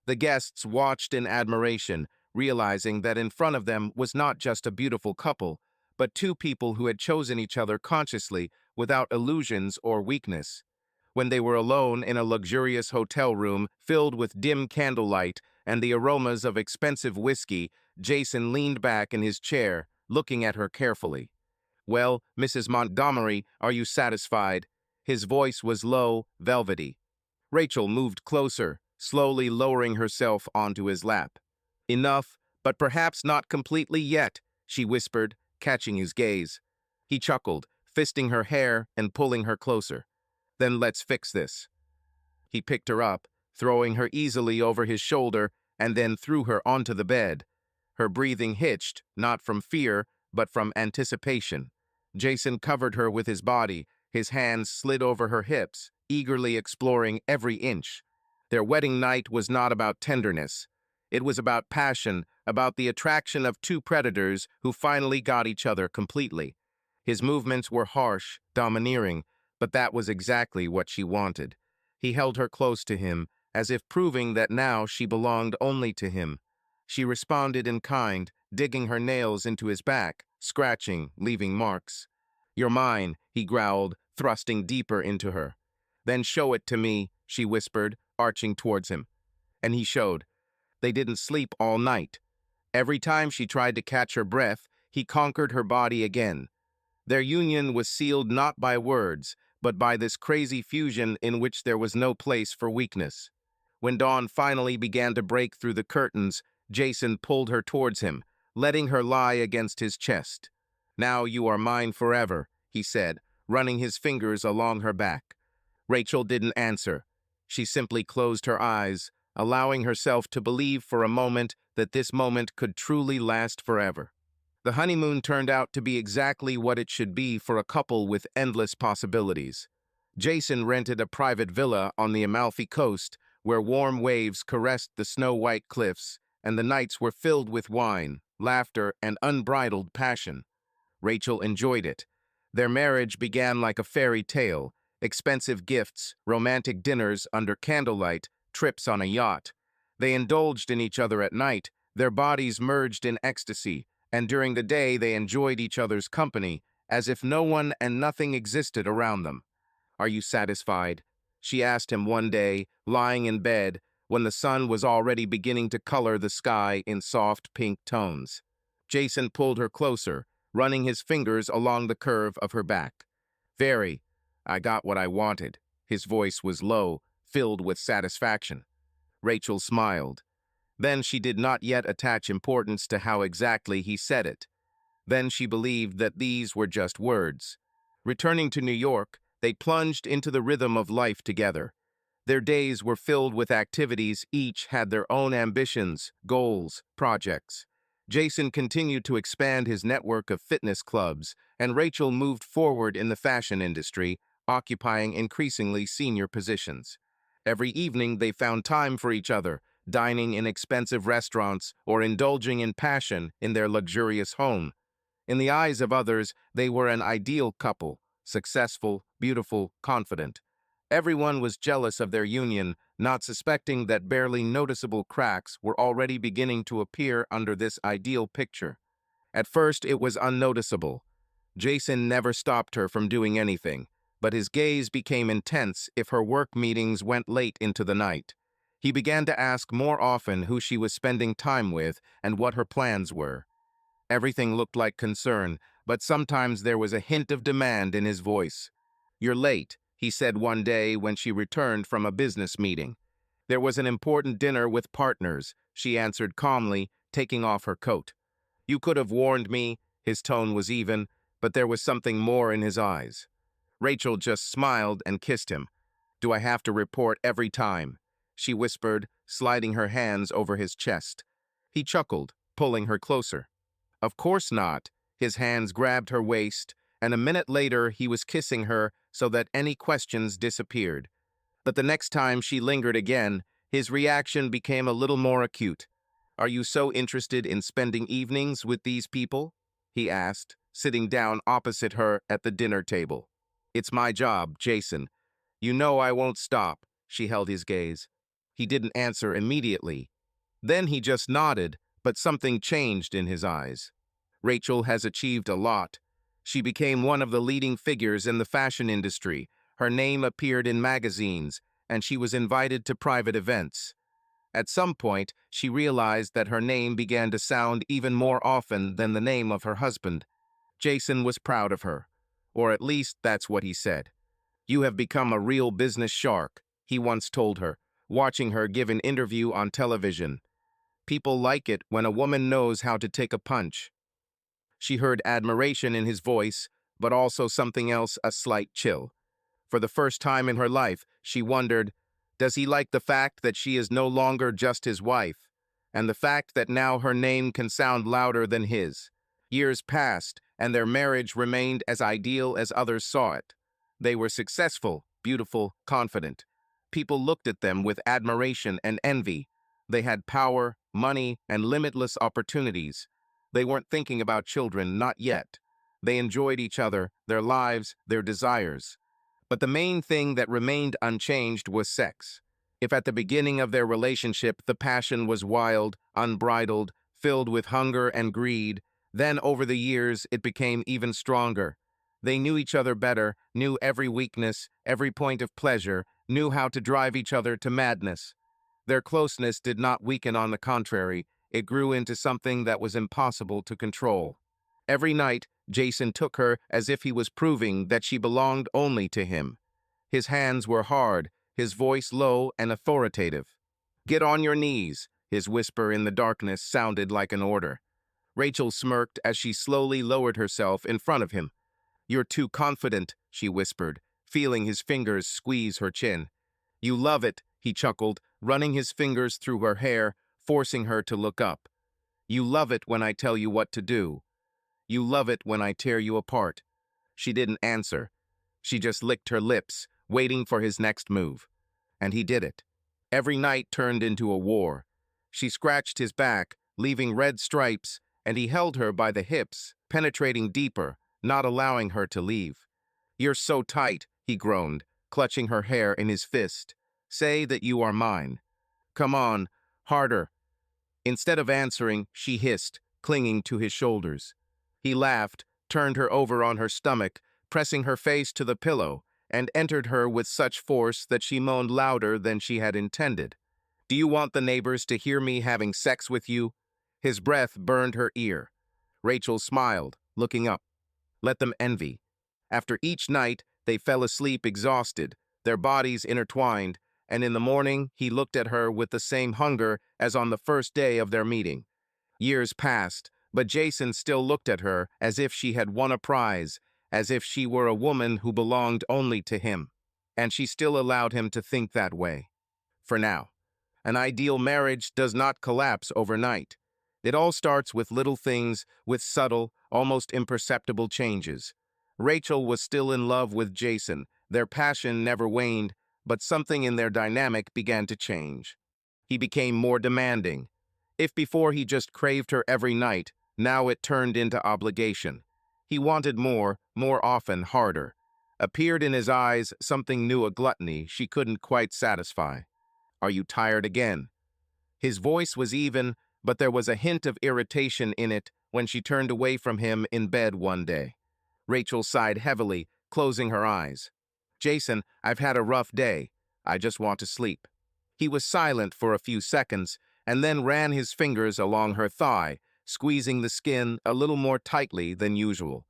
The guests watched in admiration, realizing that in front of them was not just a beautiful couple, but two people who had chosen each other consciously without illusions or weakness. When they were alone in a luxurious hotel room filled with dim candlelight and the aromas of expensive whiskey, Jason leaned back in his chair, looking at her carefully. "Well, Mrs. Montgomery, are you satisfied?" His voice was low, velvety. Rachel moved closer, slowly lowering herself onto his lap. "Enough, but perhaps not completely yet," she whispered, catching his gaze. He chuckled, fisting her hair and pulling her closer. "Then let's fix this." He picked her up, throwing her easily over his shoulder, and then threw her onto the bed. Her breathing hitched, not from fear, but from anticipation. Jason covered her with his body, his hands slid over her hips, eagerly exploring every inch. Their wedding night was not about tenderness. It was about passion, about the attraction of two predators who finally got each other completely. His movements were harsh, domineering, but that was exactly what she wanted. He held her close to him, as if proving that now she belonged only to him. She responded in kind, digging her nails into his back, scratching, leaving marks. "You're mine," he growled, thrusting deeper into her. "Then show it to me," she whispered, arching towards him. And he showed. They didn't sleep all night. Every time she tried to catch her breath, he conquered her body again. Their union was sealed not by words, but by this crazy fusion in which there was no place for weakness. When dawn finally began to break through the curtains, Jason pulled her towards him, letting her lie against his chest. "Now you are mine forever," he said, running his fingers along her back. Rachel didn't answer. She simply closed her eyes, allowing herself to believe for a moment that this moment could truly last forever. The honeymoon turned out to be exactly what it should be for a couple with endless possibilities. Jason rented a private villa on the Amalfi Coast, where warm waves caressed the snow-white cliffs, and the nights were filled with wine, laughter, and unbridled passion. Rachel enjoyed it. Their marriage began like a fairy tale: expensive gifts, romantic dinners under candlelight, trips on a yacht. They indulged in each other at night, their bodies merged in ecstasy, and during the day they enjoyed each other's company, as if no one and nothing existed around them. "Are you satisfied?" she asked him one day, lying in bed, when the sun was already beginning to color the sky in soft pink tones. Jason pulled her closer, running his fingers along the curve of her back. "Very. I got what I wanted." His voice was low, filled with satisfaction. Rachel smiled. Then she did not yet attach importance to how exactly he said it. Then she believed that these were just words. Returning to New York, they plunged into the rhythm of life together. Their days were filled with activities, each had their own ambitions, goals, projects. Jason continued to expand his network of fitness clubs, and Rachel moved forward in the fashion industry, occupying increasingly senior positions. Every evening they found time for each other, dining in expensive restaurants or indulging in passion in their luxurious home. In the eyes of others, they were an ideal couple, successful, beautiful, confident. Everyone was jealous of their union, not suspecting that barely noticeable cracks were already beginning to appear under this ideal picture. At first, it was unnoticeable. Jason never stopped her from doing anything, but his gaze became intense if her work meetings went late into the night. He began to ask more often who she was spending time with and what her plans were. Everything looked like concern, but sometimes there was a hint of demand in his voice. "You're late," he said one day when she returned from a business meeting. "There was an important dinner with partners," she answered calmly, taking off her coat. "You could have warned me." His tone was even, but there was something more in his eyes. Rachel just smiled and kissed him. "Do I have to report every time?" she whispered, sliding her hands over his chest. He chuckled, pulling her closer. "Of course not." His hands grabbed her waist, and a minute later he was kissing her so that any questions disappeared. But the next time she lingered again, his reaction became a little more acute. "Are you so interested in spending evenings with these people?" he asked, sitting down opposite her at the dinner table. "It's my job, Jason. You know I won't stop." She held his gaze. He didn't answer immediately. Then he just nodded, but something changed in his eyes. Rachel has achieved a lot. She became one of the leading figures in the fashion industry. Her name appeared in magazines, and she was invited to private events. At some point, she realized that her name began to sound even more often than the name of her husband. Jason was proud of her, or at least that's what he said. "You have become a real business shark," he once told her, watching her give an interview on television. "People like it when a woman knows how to take a punch." She heard admiration in his voice, but also something else, a slight chill. For the first time in her life, she wondered, does he like the fact that she is no longer just his wife, and the fact that now her name can sound louder than his? Years passed, and their marriage remained as ideal as others saw it. They were successful, beautiful, confident. People looked at them with admiration and envy. They had power, money, and limitless opportunities. They weren't thinking about children, not yet. They enjoyed each other, their lives, their desires. But the main thing that remained unchanged was sex. If at the beginning of their relationship the passion was wild, unbridled, filled with hunger and greed, then over the years it became even stronger. They knew each other better, knew every weakness, every point of pleasure, knew how to drive each other to madness. Their closeness did not weaken, on the contrary, it grew into something that was impossible to control. Every night, Jason took her as if he was proving that she belonged only to him. His hands were hard, his voice low and authoritative. "Get on your knees," his whisper in the darkness sounded like an order. Rachel smirked as she slowly lowered herself in front of him. "You're too confident," she whispered, feeling his fingers squeeze her chin. "You love it," he chuckled, running his fingers through her hair, forcing her to look up. "You love it when I tell you what to do. You love it when I tear you apart." She didn't answer. She just licked her lips, waiting for his next move. And he did it. Every night turned into a war. She scratched his back, leaving red stripes, and he held her by the hips, penetrating deeper, not allowing her to leave. "You're so tight," he groaned, clutching her hair in his fist. "Say that you are mine. Come on, harder." Instead of answering, she hissed, clinging to his shoulders. He laughed, turned her over on her stomach, pressing her face to the pillow, and entered her with such force that she moaned louder than she had intended. "Do you want the neighbors to hear me having sex with you?" His breath burned her ear. Rachel smiled, looking up. Let them envy. After each night, they fell asleep exhausted, their bodies intertwined, and in the morning he looked at her with the same hunger as on the first day of their meeting. Years passed, but Jason still looked at her as if she had won a prize, as if she were a woman who belonged only to him. And she still allowed him to think that way. For now. An ideal marriage does not collapse overnight. It all starts with little things, with subtle, almost imperceptible changes. Rachel was still in love with Jason. Their passion never waned, but something in their dynamic began to change. He became more demanding. If before he just craved her every night, now it turned into obligation. He wanted more often, harder. Appeared in his eyes something new, a gluttony she couldn't quite satisfy. "Are you tired again?" His voice was even, but there was a hint of irritation in it when she turned away from him in bed one day. Rachel sighed heavily, closing her eyes. "Jason, I've had a rough day. I just want to sleep." He was silent for a few seconds, and then ran his fingers along her thigh, squeezing the skin a little more tightly than usual.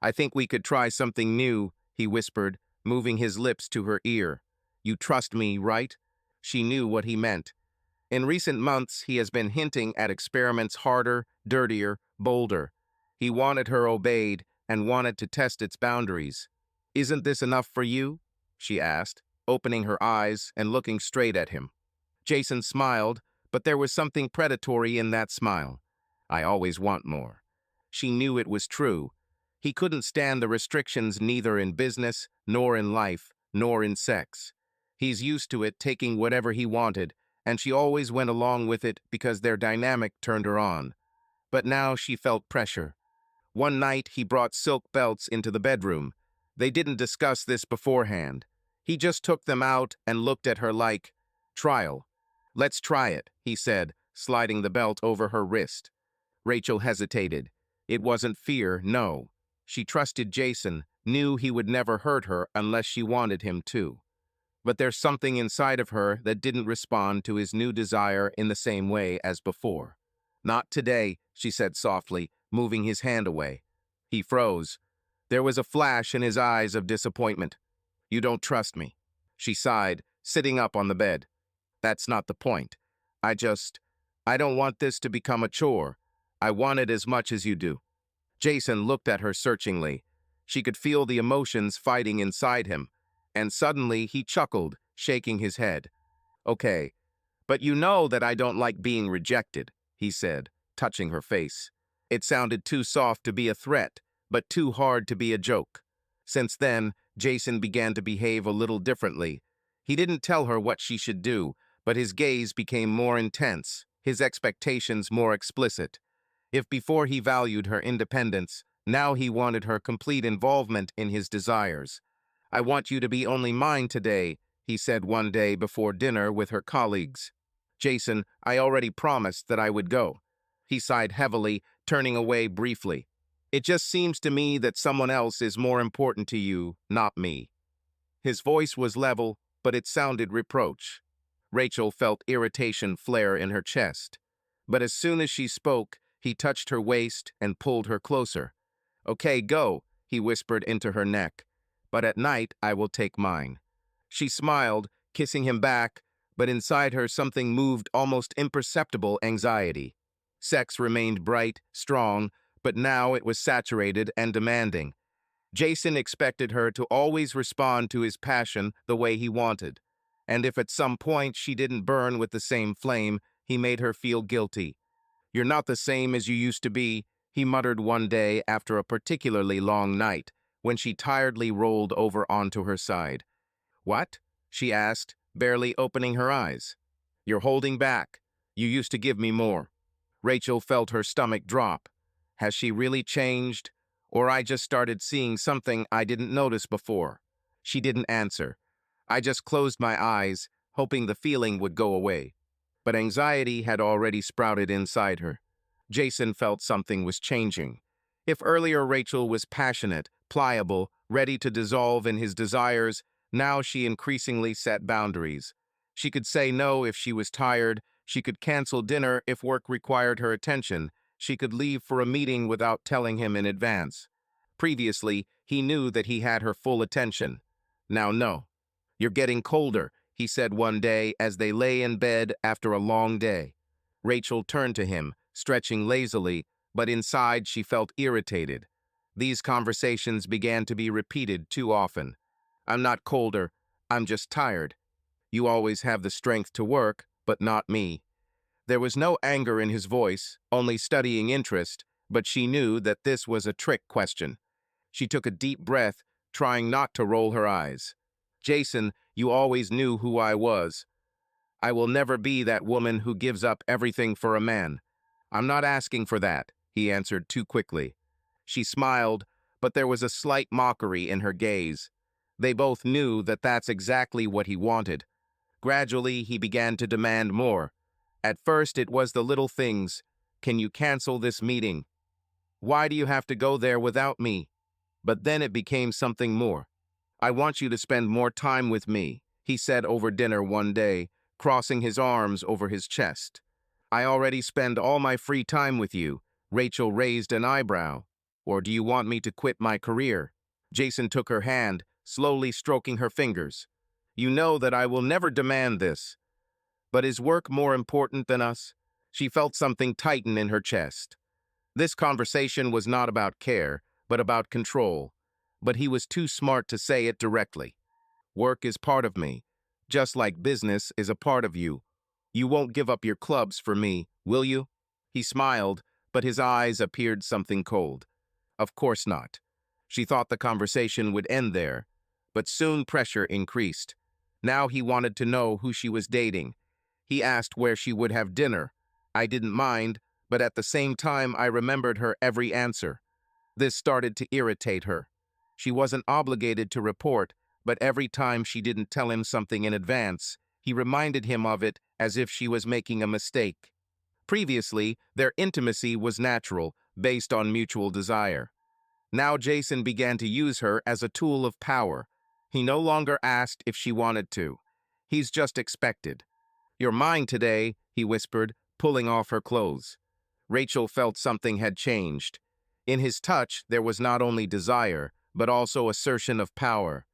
"I think we could try something new," he whispered, moving his lips to her ear. "You trust me, right?" She knew what he meant. In recent months, he has been hinting at experiments harder, dirtier, bolder. He wanted her obeyed and wanted to test its boundaries. "Isn't this enough for you?" she asked, opening her eyes and looking straight at him. Jason smiled, but there was something predatory in that smile. "I always want more." She knew it was true. He couldn't stand the restrictions neither in business, nor in life, nor in sex. He's used to it taking whatever he wanted, and she always went along with it because their dynamic turned her on. But now she felt pressure. One night he brought silk belts into the bedroom. They didn't discuss this beforehand. He just took them out and looked at her like, "Trial." Let's try it, he said, sliding the belt over her wrist. Rachel hesitated. It wasn't fear, no. She trusted Jason, knew he would never hurt her unless she wanted him to. But there's something inside of her that didn't respond to his new desire in the same way as before. Not today, she said softly, moving his hand away. He froze. There was a flash in his eyes of disappointment. You don't trust me. She sighed, sitting up on the bed. That's not the point. I don't want this to become a chore. I want it as much as you do. Jason looked at her searchingly. She could feel the emotions fighting inside him, and suddenly he chuckled, shaking his head. Okay, but you know that I don't like being rejected, he said, touching her face. It sounded too soft to be a threat, but too hard to be a joke. Since then, Jason began to behave a little differently. He didn't tell her what she should do, but his gaze became more intense, his expectations more explicit. If before he valued her independence, now he wanted her complete involvement in his desires. I want you to be only mine today, he said one day before dinner with her colleagues. Jason, I already promised that I would go. He sighed heavily, turning away briefly. It just seems to me that someone else is more important to you, not me. His voice was level, but it sounded reproach. Rachel felt irritation flare in her chest. But as soon as she spoke, he touched her waist and pulled her closer. Okay, go, he whispered into her neck. But at night, I will take mine. She smiled, kissing him back, but inside her something moved almost imperceptible anxiety. Sex remained bright, strong, but now it was saturated and demanding. Jason expected her to always respond to his passion the way he wanted. And if at some point she didn't burn with the same flame, he made her feel guilty. You're not the same as you used to be, he muttered one day after a particularly long night, when she tiredly rolled over onto her side. What? She asked, barely opening her eyes. You're holding back. You used to give me more. Rachel felt her stomach drop. Has she really changed? Or I just started seeing something I didn't notice before? She didn't answer. I just closed my eyes, hoping the feeling would go away. But anxiety had already sprouted inside her. Jason felt something was changing. If earlier Rachel was passionate, pliable, ready to dissolve in his desires, now she increasingly set boundaries. She could say no if she was tired, she could cancel dinner if work required her attention, she could leave for a meeting without telling him in advance. Previously, he knew that he had her full attention. Now no. You're getting colder, he said one day as they lay in bed after a long day. Rachel turned to him, stretching lazily, but inside she felt irritated. These conversations began to be repeated too often. I'm not colder, I'm just tired. You always have the strength to work, but not me. There was no anger in his voice, only studying interest, but she knew that this was a trick question. She took a deep breath, trying not to roll her eyes. Jason, you always knew who I was. I will never be that woman who gives up everything for a man. I'm not asking for that, he answered too quickly. She smiled, but there was a slight mockery in her gaze. They both knew that that's exactly what he wanted. Gradually, he began to demand more. At first, it was the little things. Can you cancel this meeting? Why do you have to go there without me? But then it became something more. I want you to spend more time with me, he said over dinner one day, crossing his arms over his chest. I already spend all my free time with you. Rachel raised an eyebrow. Or do you want me to quit my career? Jason took her hand, slowly stroking her fingers. You know that I will never demand this. But is work more important than us? She felt something tighten in her chest. This conversation was not about care, but about control. But he was too smart to say it directly. Work is part of me, just like business is a part of you. You won't give up your clubs for me, will you? He smiled, but his eyes appeared something cold. Of course not. She thought the conversation would end there, but soon pressure increased. Now he wanted to know who she was dating. He asked where she would have dinner. I didn't mind, but at the same time I remembered her every answer. This started to irritate her. She wasn't obligated to report, but every time she didn't tell him something in advance, He reminded him of it as if she was making a mistake. Previously, their intimacy was natural, based on mutual desire. Now Jason began to use her as a tool of power. He no longer asked if she wanted to. He's just expected. "You're mine today," he whispered, pulling off her clothes. Rachel felt something had changed. In his touch, there was not only desire, but also assertion of power.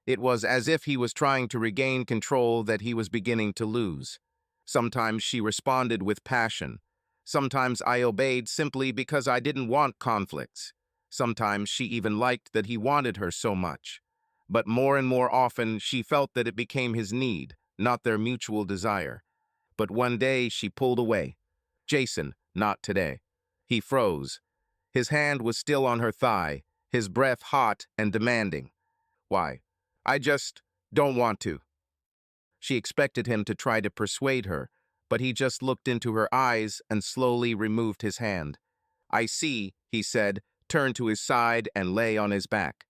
It was as if he was trying to regain control that he was beginning to lose. Sometimes she responded with passion. Sometimes I obeyed simply because I didn't want conflicts. Sometimes she even liked that he wanted her so much. But more and more often, she felt that it became his need, not their mutual desire. But one day, she pulled away. "Jason, not today." He froze. His hand was still on her thigh, his breath hot and demanding. "Why?" "I just don't want to." She expected him to try to persuade her, but he just looked into her eyes and slowly removed his hand. "I see," he said, turned to his side and lay on his back.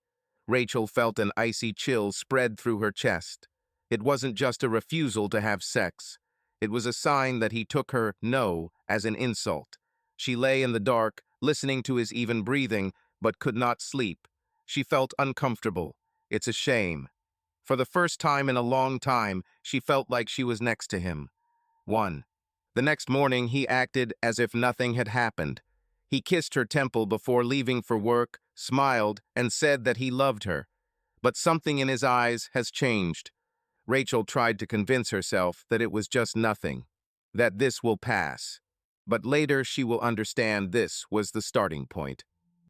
Rachel felt an icy chill spread through her chest. It wasn't just a refusal to have sex. It was a sign that he took her no as an insult. She lay in the dark, listening to his even breathing, but could not sleep. She felt uncomfortable. It's a shame. For the first time in a long time, she felt like she was next to him. 1. The next morning, he acted as if nothing had happened. He kissed her temple before leaving for work, smiled, and said that he loved her. But something in his eyes has changed. Rachel tried to convince herself that it was just nothing, that this will pass. But later she will understand this was the starting point.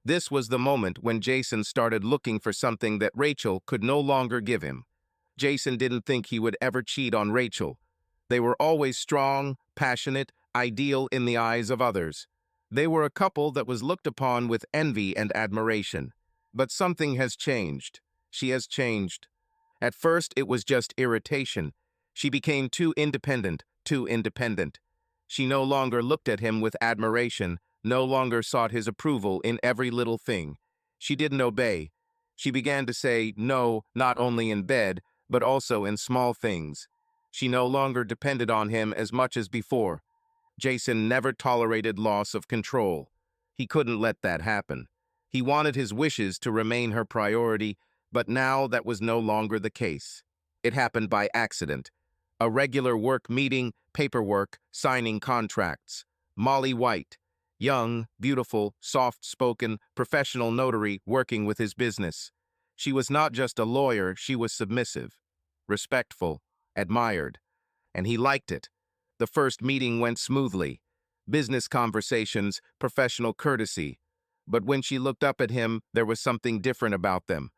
This was the moment when Jason started looking for something that Rachel could no longer give him. Jason didn't think he would ever cheat on Rachel. They were always strong, passionate, ideal in the eyes of others. They were a couple that was looked upon with envy and admiration. But something has changed. She has changed. At first, it was just irritation. She became too independent, too independent. She no longer looked at him with admiration, no longer sought his approval in every little thing. She didn't obey. She began to say no, not only in bed, but also in small things. She no longer depended on him as much as before. Jason never tolerated loss of control. He couldn't let that happen. He wanted his wishes to remain her priority, but now that was no longer the case. It happened by accident. A regular work meeting, paperwork, signing contracts. Molly White, young, beautiful, soft-spoken, professional notary working with his business. She was not just a lawyer, she was submissive, respectful, admired, and he liked it. The first meeting went smoothly. Business conversations, professional courtesy. But when she looked up at him, there was something different about them.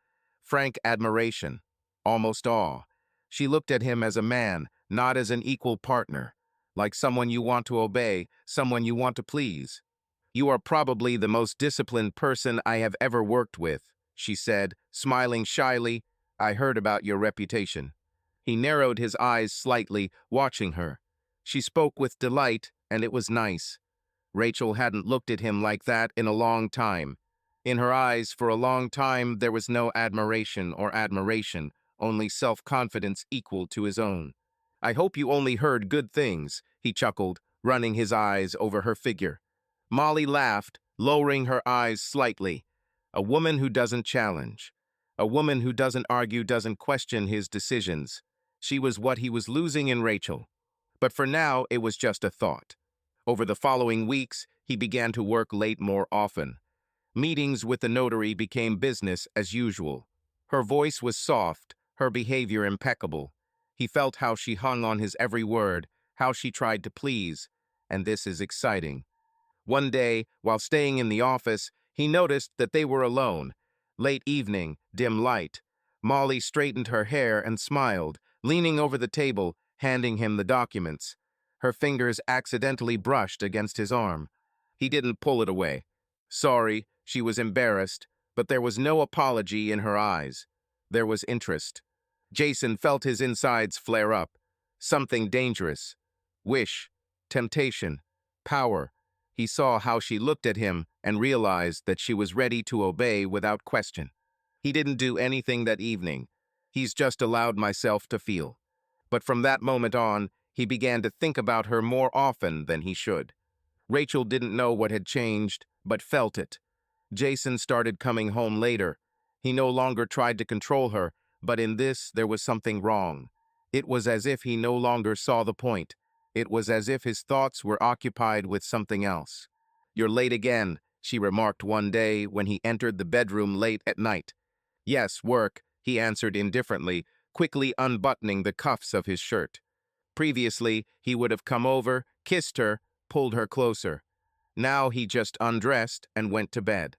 Frank admiration, almost awe. She looked at him as a man, not as an equal partner, like someone you want to obey, someone you want to please. "You are probably the most disciplined person I have ever worked with," she said, smiling shyly. "I heard about your reputation." He narrowed his eyes slightly, watching her. She spoke with delight, and it was nice. Rachel hadn't looked at him like that in a long time. In her eyes, for a long time, there was no admiration or admiration, only self-confidence equal to his own. "I hope you only heard good things," he chuckled, running his eyes over her figure. Molly laughed, lowering her eyes slightly. A woman who doesn't challenge. A woman who doesn't argue, doesn't question his decisions. She was what he was losing in Rachel. But for now, it was just a thought. Over the following weeks, he began to work late more often. Meetings with the notary became business as usual. Her voice was soft, her behavior impeccable. He felt how she hung on his every word, how she tried to please, and this is exciting. One day, while staying in the office, he noticed that they were alone. Late evening, dim light. Molly straightened her hair and smiled, leaning over the table, handing him the documents. Her fingers accidentally brushed against his arm. He didn't pull it away. Sorry, she was embarrassed, but there was no apology in her eyes. There was interest. Jason felt his insides flare up. Something dangerous. Wish, temptation, power. He saw how she looked at him and realized that she was ready to obey without question. He didn't do anything that evening. He's just allowed myself to feel. But from that moment on, he began to think about her more often than he should. Rachel didn't know what had changed, but felt it. Jason started coming home later. He no longer tried to control her, but in this there was something wrong. It was as if he no longer saw the point. It was as if his thoughts were occupied with something else. "You're late again," she remarked one day when he entered the bedroom late at night. "Yes, work," he answered indifferently, quickly unbuttoning the cuffs of his shirt. Previously, he would have come over, kissed her, pulled her closer. Now he just undressed and went to bed.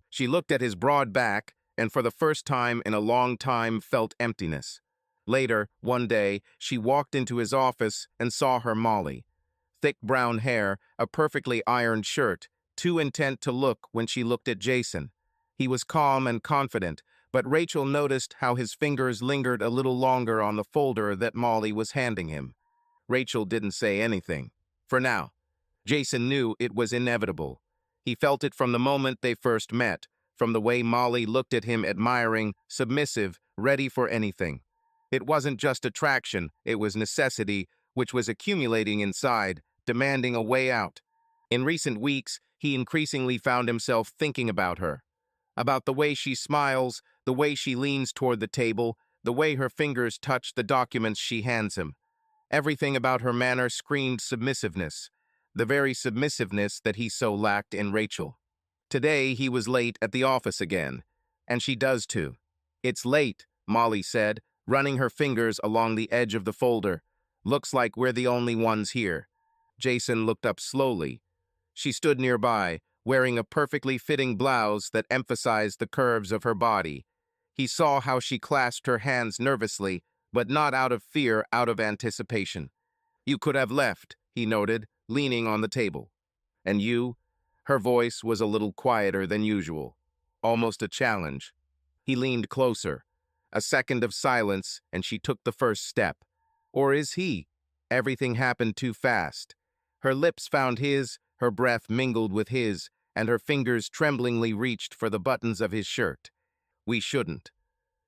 She looked at his broad back and for the first time in a long time felt emptiness. Later, one day, she walked into his office and saw her Molly. Thick brown hair, a perfectly ironed shirt, too intent to look when she looked at Jason. He was calm and confident, but Rachel noticed how his fingers lingered a little longer on the folder that Molly was handing him. Rachel didn't say anything. For now. Jason knew it was inevitable. He felt it from the moment they first met, from the way Molly looked at him admiring, submissive, ready for anything. It wasn't just attraction, it was necessity, which was accumulating inside, demanding a way out. In recent weeks, he increasingly found himself thinking about her. About the way she smiles, the way she leans toward the table, the way her fingers touch the documents she hands him. Everything about her manner screamed submissiveness, the very submissiveness that he so lacked in Rachel. Today he was late at the office again, and she does too. "It's late," Molly said, running her fingers along the edge of the folder. "Looks like we're the only ones here." Jason looked up slowly. She stood nearby, wearing a perfectly fitting blouse that emphasized the curves of her body. He saw how she clasped her hands nervously, but not out of fear, out of anticipation. "You could have left," he noted, leaning on the table. "And you?" Her voice was a little quieter than usual, almost a challenge. He leaned closer. A second of silence, and she took the first step. Or is he? Everything happened too fast. Her lips found his, her breath mingled with his, and her fingers tremblingly reached for the buttons of his shirt. "We shouldn't,"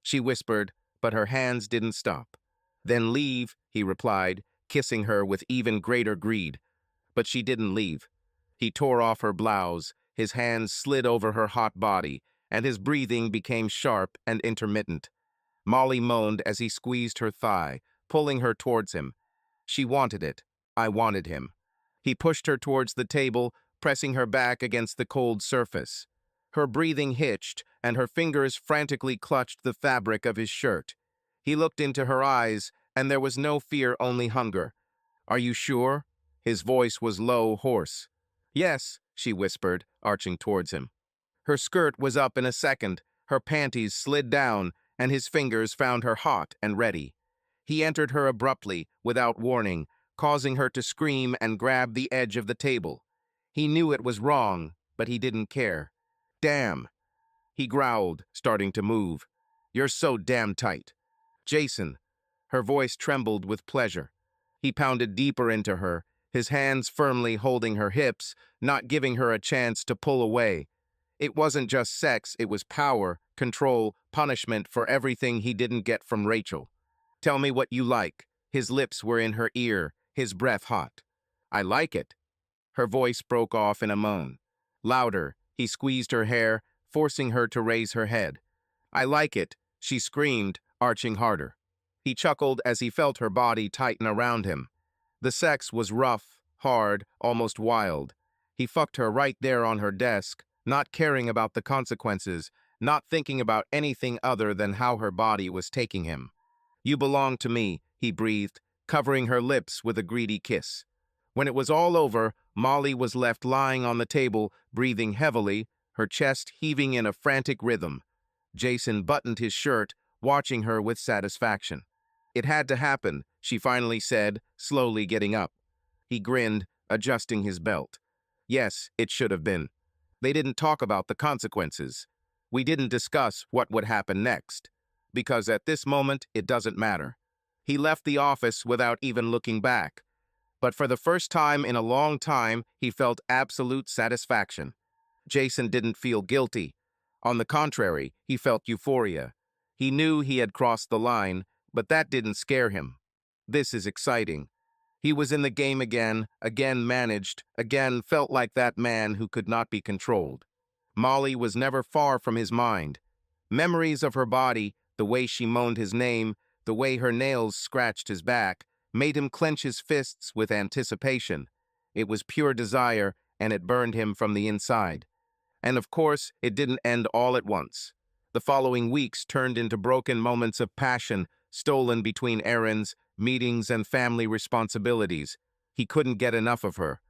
she whispered, but her hands didn't stop. "Then leave," he replied, kissing her with even greater greed. But she didn't leave. He tore off her blouse, his hands slid over her hot body, and his breathing became sharp and intermittent. Molly moaned as he squeezed her thigh, pulling her towards him. She wanted it. I wanted him. He pushed her towards the table, pressing her back against the cold surface. Her breathing hitched, and her fingers frantically clutched the fabric of his shirt. He looked into her eyes, and there was no fear, only hunger. "Are you sure?" His voice was low, hoarse. "Yes," she whispered, arching towards him. Her skirt was up in a second, her panties slid down, and his fingers found her hot and ready. He entered her abruptly, without warning, causing her to scream and grab the edge of the table. He knew it was wrong, but he didn't care. "Damn," he growled, starting to move. "You're so damn tight." "Jason." Her voice trembled with pleasure. He pounded deeper into her, his hands firmly holding her hips, not giving her a chance to pull away. It wasn't just sex, it was power, control, punishment for everything he didn't get from Rachel. "Tell me what you like." His lips were in her ear, his breath hot. "I like it." Her voice broke off in a moan. Louder, he squeezed her hair, forcing her to raise her head. "I like it," she screamed, arching harder. He chuckled as he felt her body tighten around him. The sex was rough, hard, almost wild. He fucked her right there on her desk, not caring about the consequences, not thinking about anything other than how her body was taking him. "You belong to me," he breathed, covering her lips with a greedy kiss. When it was all over, Molly was left lying on the table, breathing heavily, her chest heaving in a frantic rhythm. Jason buttoned his shirt, watching her with satisfaction. "It had to happen," she finally said, slowly getting up. He grinned, adjusting his belt. "Yes, it should have been. They didn't talk about the consequences. We didn't discuss what would happen next. Because at this moment, it doesn't matter." He left the office without even looking back. But for the first time in a long time, he felt absolute satisfaction. Jason didn't feel guilty. On the contrary, he felt euphoria. He knew he had crossed the line, but that didn't scare him. This is exciting. He was in the game again managed, again felt like that man who could not be controlled. Molly was never far from his mind. Memories of her body, the way she moaned his name, the way her nails scratched his back, made him clench his fists with anticipation. It was pure desire, and it burned him from the inside. And of course, it didn't end all at once. The following weeks turned into broken moments of passion, stolen between errands, meetings, and family responsibilities. He couldn't get enough of her.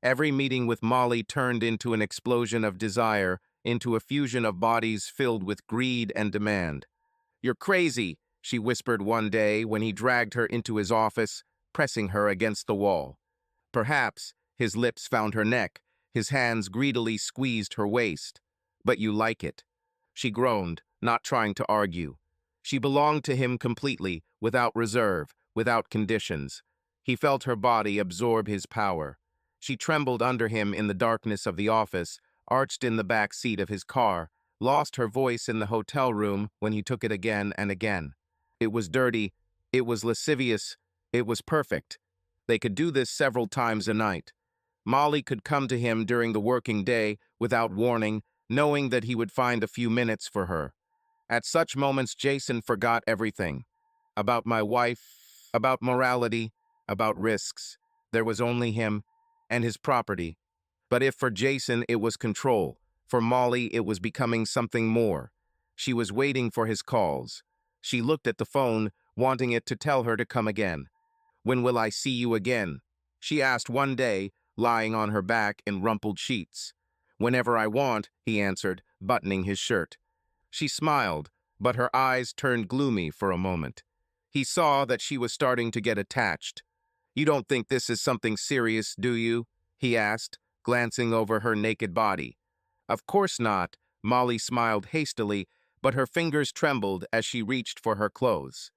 Every meeting with Molly turned into an explosion of desire, into a fusion of bodies filled with greed and demand. "You're crazy," she whispered one day when he dragged her into his office, pressing her against the wall. Perhaps his lips found her neck, his hands greedily squeezed her waist. "But you like it." She groaned, not trying to argue. She belonged to him completely, without reserve, without conditions. He felt her body absorb his power. She trembled under him in the darkness of the office, arched in the back seat of his car, lost her voice in the hotel room when he took it again and again. It was dirty, it was lascivious, it was perfect. They could do this several times a night. Molly could come to him during the working day without warning, knowing that he would find a few minutes for her. At such moments, Jason forgot everything. About my wife, about morality, about risks. There was only him and his property. But if for Jason it was control, for Molly it was becoming something more. She was waiting for his calls. She looked at the phone, wanting it to tell her to come again. "When will I see you again?" she asked one day, lying on her back in rumpled sheets. "Whenever I want," he answered, buttoning his shirt. She smiled, but her eyes turned gloomy for a moment. He saw that she was starting to get attached. "You don't think this is something serious, do you?" he asked, glancing over her naked body. "Of course not," Molly smiled hastily, but her fingers trembled as she reached for her clothes.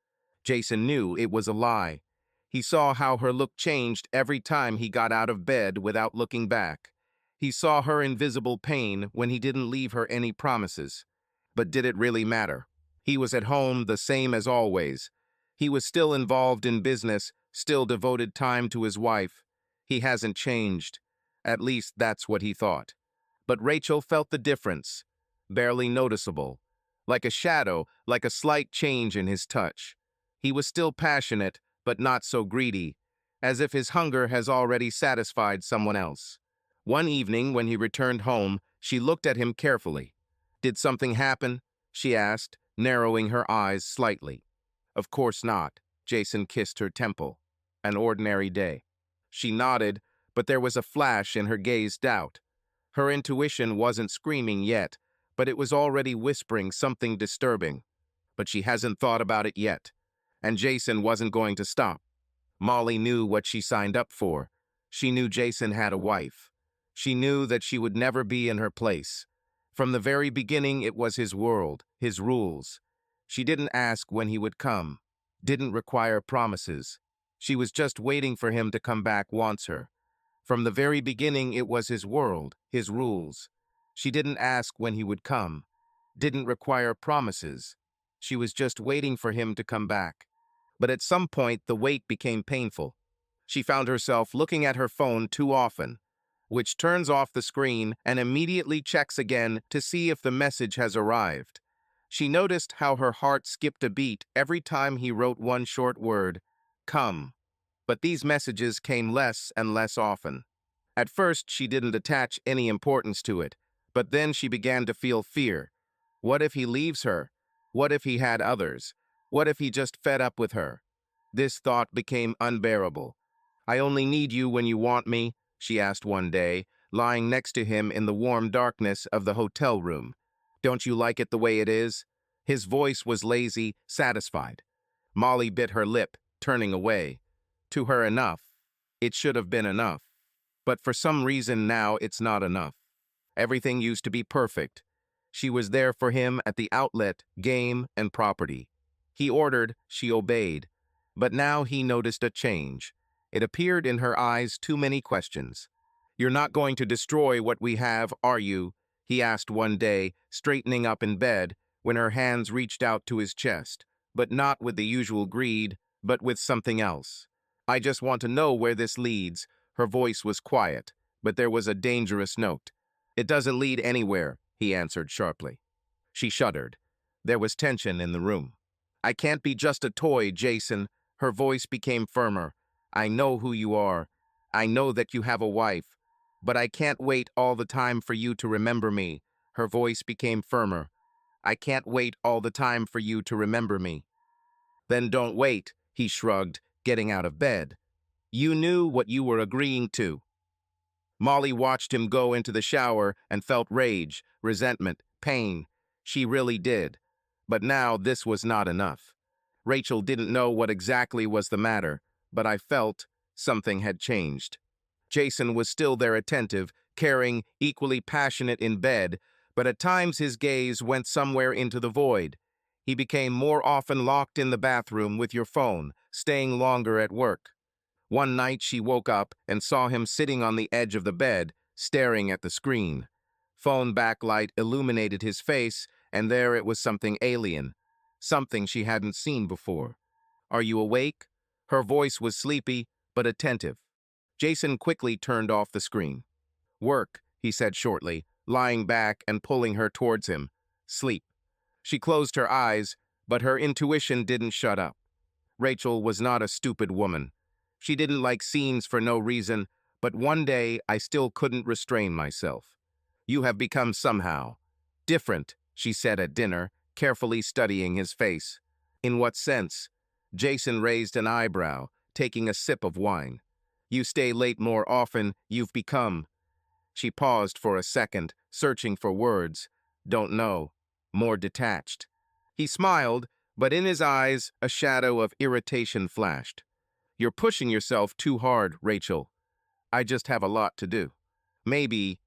Jason knew it was a lie. He saw how her look changed every time he got out of bed without looking back. He saw her invisible pain when he didn't leave her any promises. But did it really matter? He was at home the same as always. He was still involved in business, still devoted time to his wife. He hasn't changed. At least that's what he thought. But Rachel felt the difference, barely noticeable. Like a shadow, like a slight change in his touch. He was still passionate, but not so greedy, as if his hunger has already satisfied someone else. One evening, when he returned home, she looked at him carefully. "Did something happen?" she asked, narrowing her eyes slightly. "Of course not." Jason kissed her temple. "An ordinary day." She nodded, but there was a flash in her gaze doubt. Her intuition wasn't screaming yet, but it was already whispering something disturbing. But she hasn't thought about it yet. And Jason wasn't going to stop. Molly knew what she signed up for. She knew Jason had a wife. She knew that she would never be in her place. From the very beginning, it was his world, his rules. She didn't ask when he would come, didn't require promises. She was just waiting for him to come back once her. From the very beginning, it was his world, his rules. She didn't ask when he would come, didn't require promises. She was just waiting for him to come back. But at some point, the wait became painful. She found herself looking at her phone too often, which turns off the screen and immediately checks again to see if the message has arrived. She noticed how her heart skipped a beat every time he wrote one short word, "Come." But these messages came less and less often. At first, she didn't attach any importance to it, but then she began to feel fear. What if he leaves her? What if he had others? What if he just fed up with her? This thought became unbearable. "I only need you when you want me," she asked one day, lying next to him in the warm darkness of the hotel room. "Don't you like it the way it is?" His voice was lazy, satisfied. Molly bit her lip, turning away. To her, enough. It should have been enough. But for some reason now it's not enough. Everything used to be perfect. She was there for him at the outlet, game, and property. He ordered, she obeyed. But now he noticed a change. It appeared in her eyes too many questions. "You're not going to destroy what we have, are you?" he asked one day, straightening up in bed, when her hands reached out to his chest, but not with the usual greed, but with something else. I just want to know where this leads. Her voice was quiet, but there was a dangerous note. It doesn't lead anywhere, he answered sharply. She shuddered. There was tension in the room. I can't be just a toy, Jason. Her voice became firmer. I know who you are. I know that you have a wife. But I can't wait all the time for you to remember me. Her voice became firmer. I can't wait all the time for you to remember me. Then don't wait, he shrugged, getting out of bed. You knew what you were agreeing to. Molly watched him go into the shower and felt rage, resentment, pain. She really did. But now this was not enough. Rachel didn't know what exactly was the matter, but I felt something had changed. Jason was still there attentive, caring, equally passionate in bed, but at times his gaze went somewhere into the void. He became more often locked in the bathroom with your phone, staying longer at work. One night she woke up and saw him sitting on the edge of the bed, staring at the screen. Phone backlight illuminated his face, and there it was something alien, something she hadn't seen before. Are you awake? Her voice was sleepy, but attentive. Jason quickly turned off the screen. Work, he said shortly, lying back and pulling her towards him. Sleep. She closed her eyes, but her intuition didn't shut up. Rachel was not a stupid woman. She didn't like scenes for no reason, but one day I still couldn't restrain myself. You have become somehow different, she said at dinner, carefully studying his face. In what sense? Jason raised an eyebrow, taking a sip of wine. You stay late more often, you've become. She paused for a second, searching for words. Don't know. More detached. He smiled, but in his eyes a shadow of irritation flashed. You're pushing yourself too hard, Rachel. I just have a lot to do. Maybe.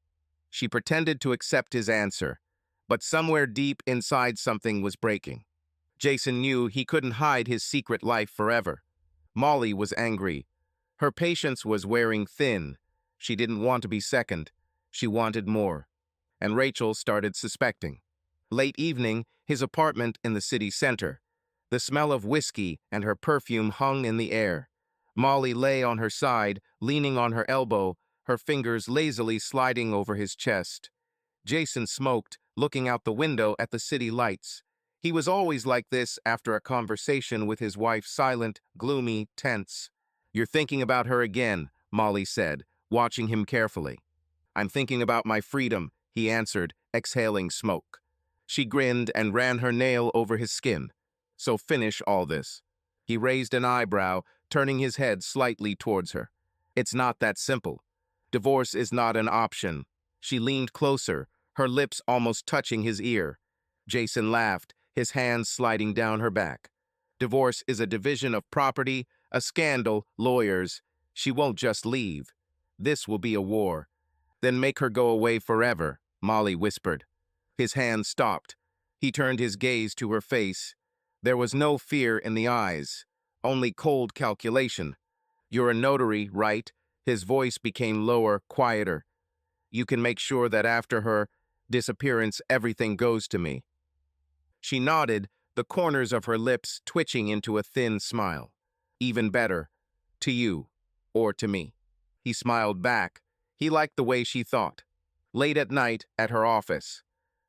She pretended to accept his answer, but somewhere deep inside something was breaking. Jason knew he couldn't hide his secret life forever. Molly was angry. Her patience was wearing thin. She didn't want to be second. She wanted more. And Rachel started suspecting. Late evening, his apartment in the city center. The smell of whiskey and her perfume hung in the air. Molly lay on her side, leaning on her elbow, her fingers lazily sliding over his chest. Jason smoked, looking out the window at the city lights. He was always like this after a conversation with his wife, silent, gloomy, tense. You're thinking about her again, Molly said, watching him carefully. I'm thinking about my freedom, he answered, exhaling smoke. She grinned and ran her nail over his skin. So finish all this. He raised an eyebrow, turning his head slightly towards her. It's not that simple. Divorce is not an option. She leaned closer, her lips almost touching his ear. Jason laughed, his hands sliding down her back. Divorce is a division of property, a scandal, lawyers. She won't just leave. This will be a war. Then make her go away forever, Molly whispered. His hand stopped. He turned his gaze to her face. There was no fear in the eyes, only cold calculation. You're a notary, right? His voice became lower, quieter. You can make sure that after her disappearance, everything goes to me. She nodded, the corners of her lips twitching into a thin smile. Even better, to you, or to me. He smiled back. He liked the way she thought. Late at night, at her office.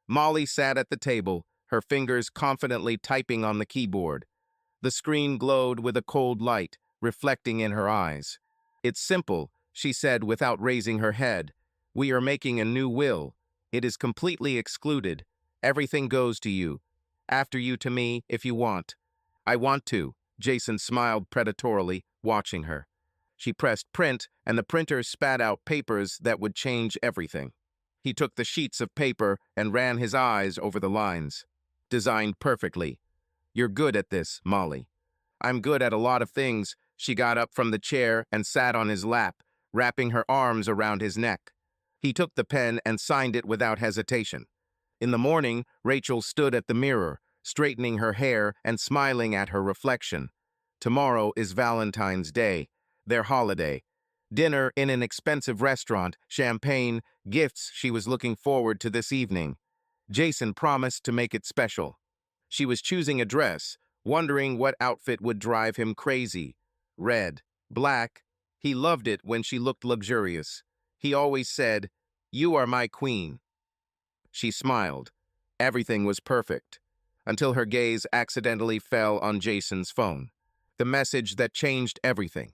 Molly sat at the table, her fingers confidently typing on the keyboard. The screen glowed with a cold light, reflecting in her eyes. It's simple, she said without raising her head. We are making a new will. It is completely excluded. Everything goes to you. After you to me, if you want. I want to, Jason smiled predatorily, watching her. She pressed print, and the printer spat out papers that would change everything. He took the sheets of paper and ran his eyes over the lines. Designed perfectly. You're good at this, Molly. I'm good at a lot of things. She got up from the chair and sat on his lap, wrapping her arms around his neck. He took the pen and signed it without hesitation. In the morning, Rachel stood at the mirror, straightening her hair and smiling at her reflection. Tomorrow is Valentine's Day, their holiday. Dinner in an expensive restaurant, champagne, gifts she was looking forward to this evening. Jason promised to make it special. She was choosing a dress, wondering what outfit would drive him crazy. Red, black. He loved it when she looked luxurious. He always said, "You are my queen." She smiled. Everything was perfect, until her gaze accidentally fell on Jason's phone. The message that changed everything.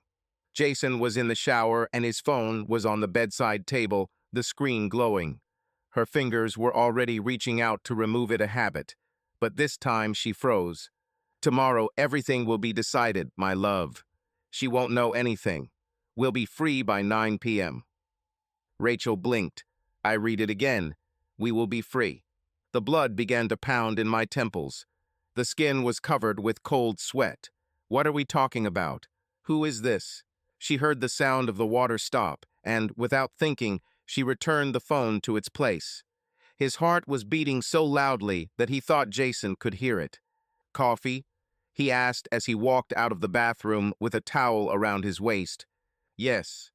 Jason was in the shower and his phone was on the bedside table, the screen glowing. Her fingers were already reaching out to remove it, a habit. But this time she froze. "Tomorrow everything will be decided, my love. She won't know anything. We'll be free by 9 p.m. Rachel blinked. I read it again. We will be free. The blood began to pound in my temples. The skin was covered with cold sweat. What are we talking about? Who is this? She heard the sound of the water stop, and, without thinking, she returned the phone to its place. His heart was beating so loudly that he thought Jason could hear it. "Coffee?" he asked as he walked out of the bathroom with a towel around his waist. "Yes."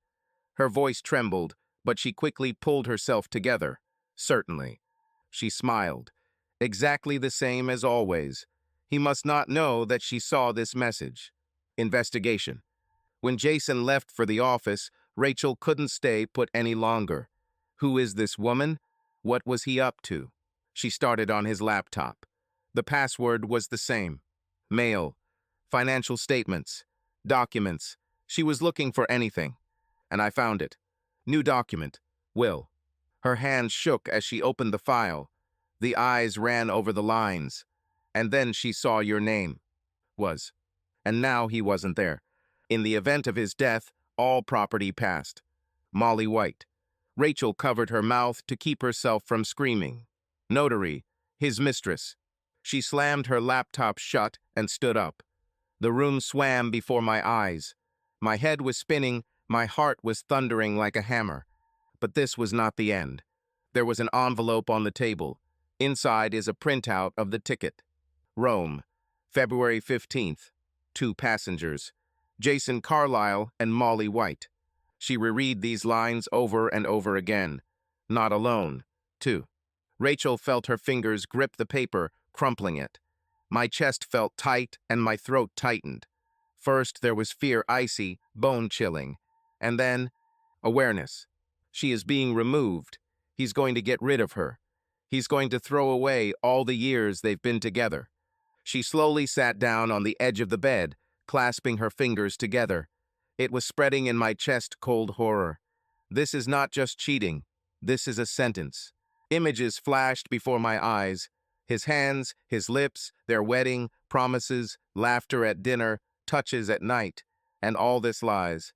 Her voice trembled, but she quickly pulled herself together. "Certainly." She smiled. Exactly the same as always. He must not know that she saw this message. Investigation. When Jason left for the office, Rachel couldn't stay put any longer. Who is this woman? What was he up to? She started on his laptop. The password was the same. Mail, financial statements, documents. She was looking for anything. And I found it. New document. Will. Her hands shook as she opened the file. The eyes ran over the lines. And then she saw your name. Was. And now he wasn't there. In the event of his death, all property passed. Molly White. Rachel covered her mouth to keep herself from screaming. Notary. His mistress. She slammed her laptop shut and stood up. The room swam before my eyes. My head was spinning, my heart was thundering like a hammer. But this was not the end. There was an envelope on the table. Inside is a printout of the ticket. Rome, February 15th. 2 passengers. Jason Carlisle and Molly White. She reread these lines over and over again. Not alone. 2. Rachel felt her fingers grip the paper, crumpling it. My chest felt tight and my throat tightened. First there was fear, icy, bone-chilling. And then, awareness. She is being removed. He's going to get rid of her. He's going to throw away all the years they've been together. She slowly sat down on the edge of the bed, clasping her fingers together. It was spreading in my chest cold horror. This is not just cheating. This is a sentence. Images flashed before my eyes. His hands, his lips, their wedding, promises, laughter at dinner, touches at night, and all this lies.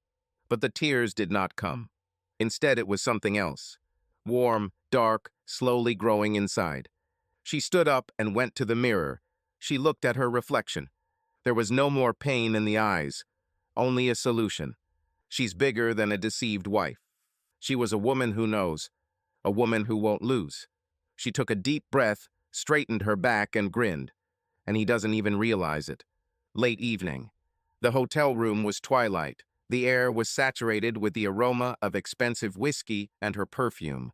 But the tears did not come. Instead, it was something else. Warm, dark, slowly growing inside. She stood up and went to the mirror. She looked at her reflection. There was no more pain in the eyes, only a solution. She's bigger than a deceived wife. She was a woman who knows, a woman who won't lose. She took a deep breath, straightened her back, and grinned. And he doesn't even realize it. Late evening. The hotel room was twilight. The air was saturated with the aroma of expensive whiskey and her perfume.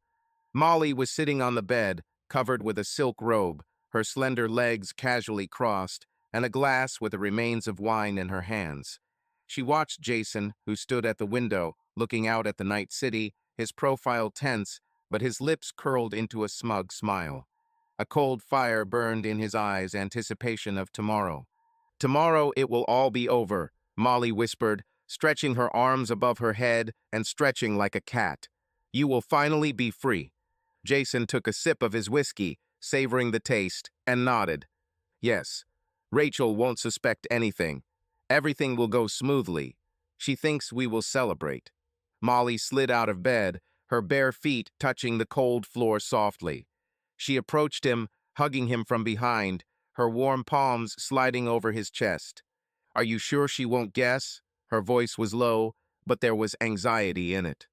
Molly was sitting on the bed, covered with a silk robe, her slender legs casually crossed, and a glass with the remains of wine in her hands. She watched Jason, who stood at the window, looking out at the night city, his profile tense, but his lips curled into a smug smile. A cold fire burned in his eyes, anticipation of tomorrow. "Tomorrow it will all be over," Molly whispered, stretching her arms above her head and stretching like a cat. "You will finally be free." Jason took a sip of his whiskey, savoring the taste, and nodded. "Yes. Rachel won't suspect anything. Everything will go smoothly. She thinks we will celebrate." Molly slid out of bed, her bare feet touching the cold floor softly. She approached him, hugging him from behind, her warm palms sliding over his chest. "Are you sure she won't guess?" Her voice was low, but there was anxiety in it.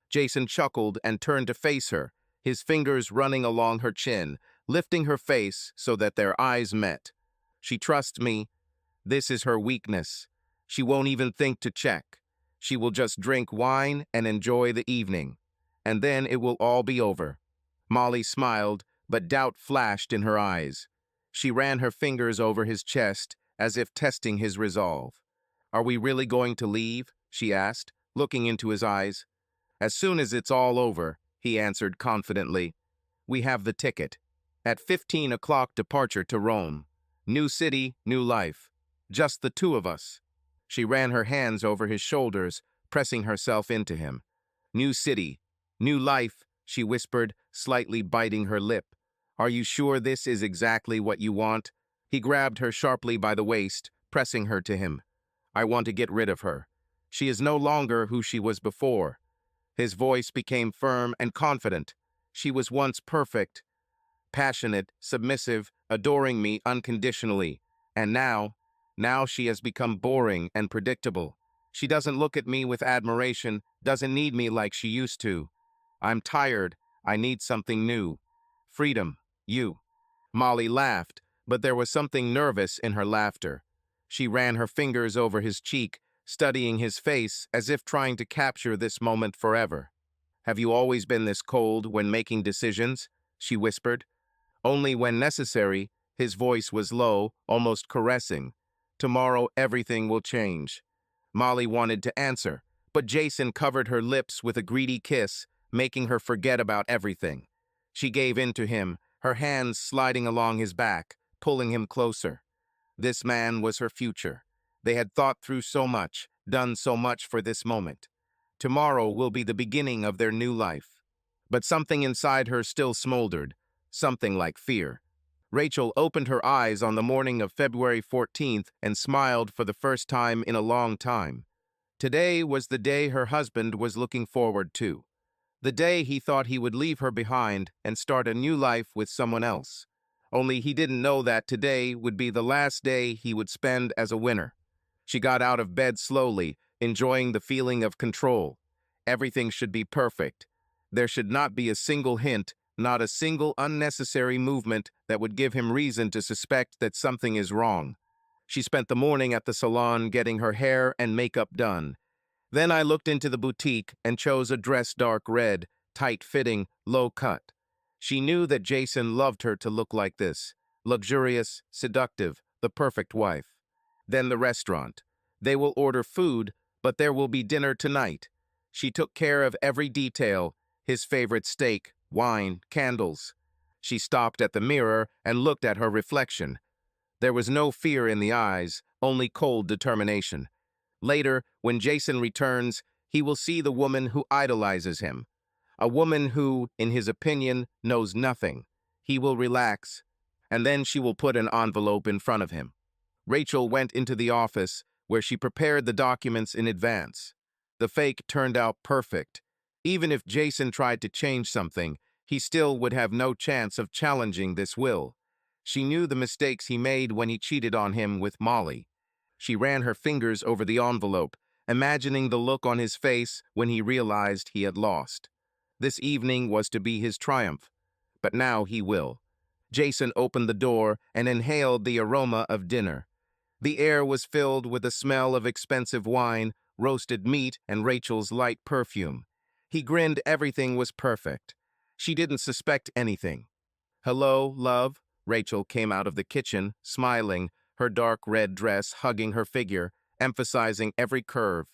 Jason chuckled and turned to face her, his fingers running along her chin, lifting her face so that their eyes met. "She trusts me. This is her weakness. She won't even think to check. She will just drink wine and enjoy the evening. And then it will all be over." Molly smiled, but doubt flashed in her eyes. She ran her fingers over his chest, as if testing his resolve. "Are we really going to leave?" she asked, looking into his eyes. "As soon as it's all over," he answered confidently. "We have the ticket. At 15 o'clock departure to Rome. New city, new life. Just the two of us." She ran her hands over his shoulders, pressing herself into him. "New city, new life," she whispered, slightly biting her lip. "Are you sure this is exactly what you want?" He grabbed her sharply by the waist, pressing her to him. "I want to get rid of her. She is no longer who she was before." His voice became firm and confident. "She was once perfect, passionate, submissive, adoring me unconditionally. And now she has become boring and predictable. She doesn't look at me with admiration, doesn't need me like she used to. I'm tired. I need something new. Freedom. You." Molly laughed, but there was something nervous in her laughter. She ran her fingers over his cheek, studying his face as if trying to capture this moment forever. "Have you always been this cold when making decisions?" she whispered. "Only when necessary." His voice was low, almost caressing. "Tomorrow everything will change." Molly wanted to answer, but Jason covered her lips with a greedy kiss, making her forget about everything. She gave in to him, her hands sliding along his back, pulling him closer. This man was her future. They had thought through so much, done so much for this moment. Tomorrow will be the beginning of their new life. But something inside her still smoldered, something like fear. Rachel opened her eyes on the morning of February 14th and smiled for the first time in a long time. Today was the day her husband was looking forward to. The day he thought he would leave her behind and start a new life with someone else. Only he didn't know that today would be the last day he would spend as a winner. She got out of bed slowly, enjoying the feeling of control. Everything should be perfect. There should not be a single hint, not a single unnecessary movement that would give him reason to suspect that something is wrong. She spent the morning at the salon getting her hair and makeup done. Then I looked into the boutique and chose a dress dark red, tight-fitting, low-cut. She knew that Jason loved her to look like this, luxurious, seductive, the perfect wife. Then the restaurant. They will order food, but there will be dinner tonight. She took care of every detail, his favorite steak, wine, candles. She stopped at the mirror and looked at her reflection. There was no fear in the eyes, only cold determination. Later, when Jason returns, he will see the woman who idolizes him. A woman who, in his opinion, knows nothing. He will relax, and then she will put an envelope in front of him. Rachel went into the office, where she prepared the documents in advance. The fake turned out perfect. Even if Jason tried to change something, he still would have no chance of challenging this will. She knew the mistakes he made when he cheated on him with Molly. She ran her fingers over the envelope, imagining the look on his face when he realized he had lost. This evening was to be his triumph, but now he will. Jason opened the door and inhaled the aroma of dinner. The air was filled with the smell of expensive wine, roasted meat, and Rachel's light perfume. He grinned. Everything was perfect. She didn't suspect anything. "Hello, love." Rachel came out of the kitchen, smiling, her dark red dress hugging her figure, emphasizing every curve.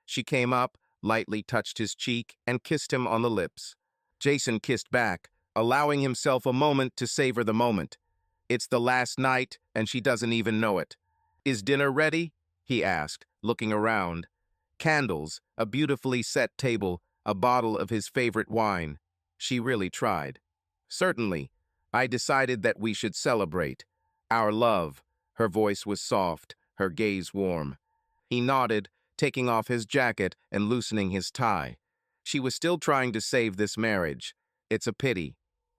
She came up, lightly touched his cheek, and kissed him on the lips. Jason kissed back, allowing himself a moment to savor the moment. It's the last night, and she doesn't even know it. "Is dinner ready?" he asked, looking around. Candles, a beautifully set table, a bottle of his favorite wine. She really tried. "Certainly. I decided that we should celebrate. Our love." Her voice was soft, her gaze warm. He nodded, taking off his jacket and loosening his tie. She was still trying to save this marriage. "It's a pity.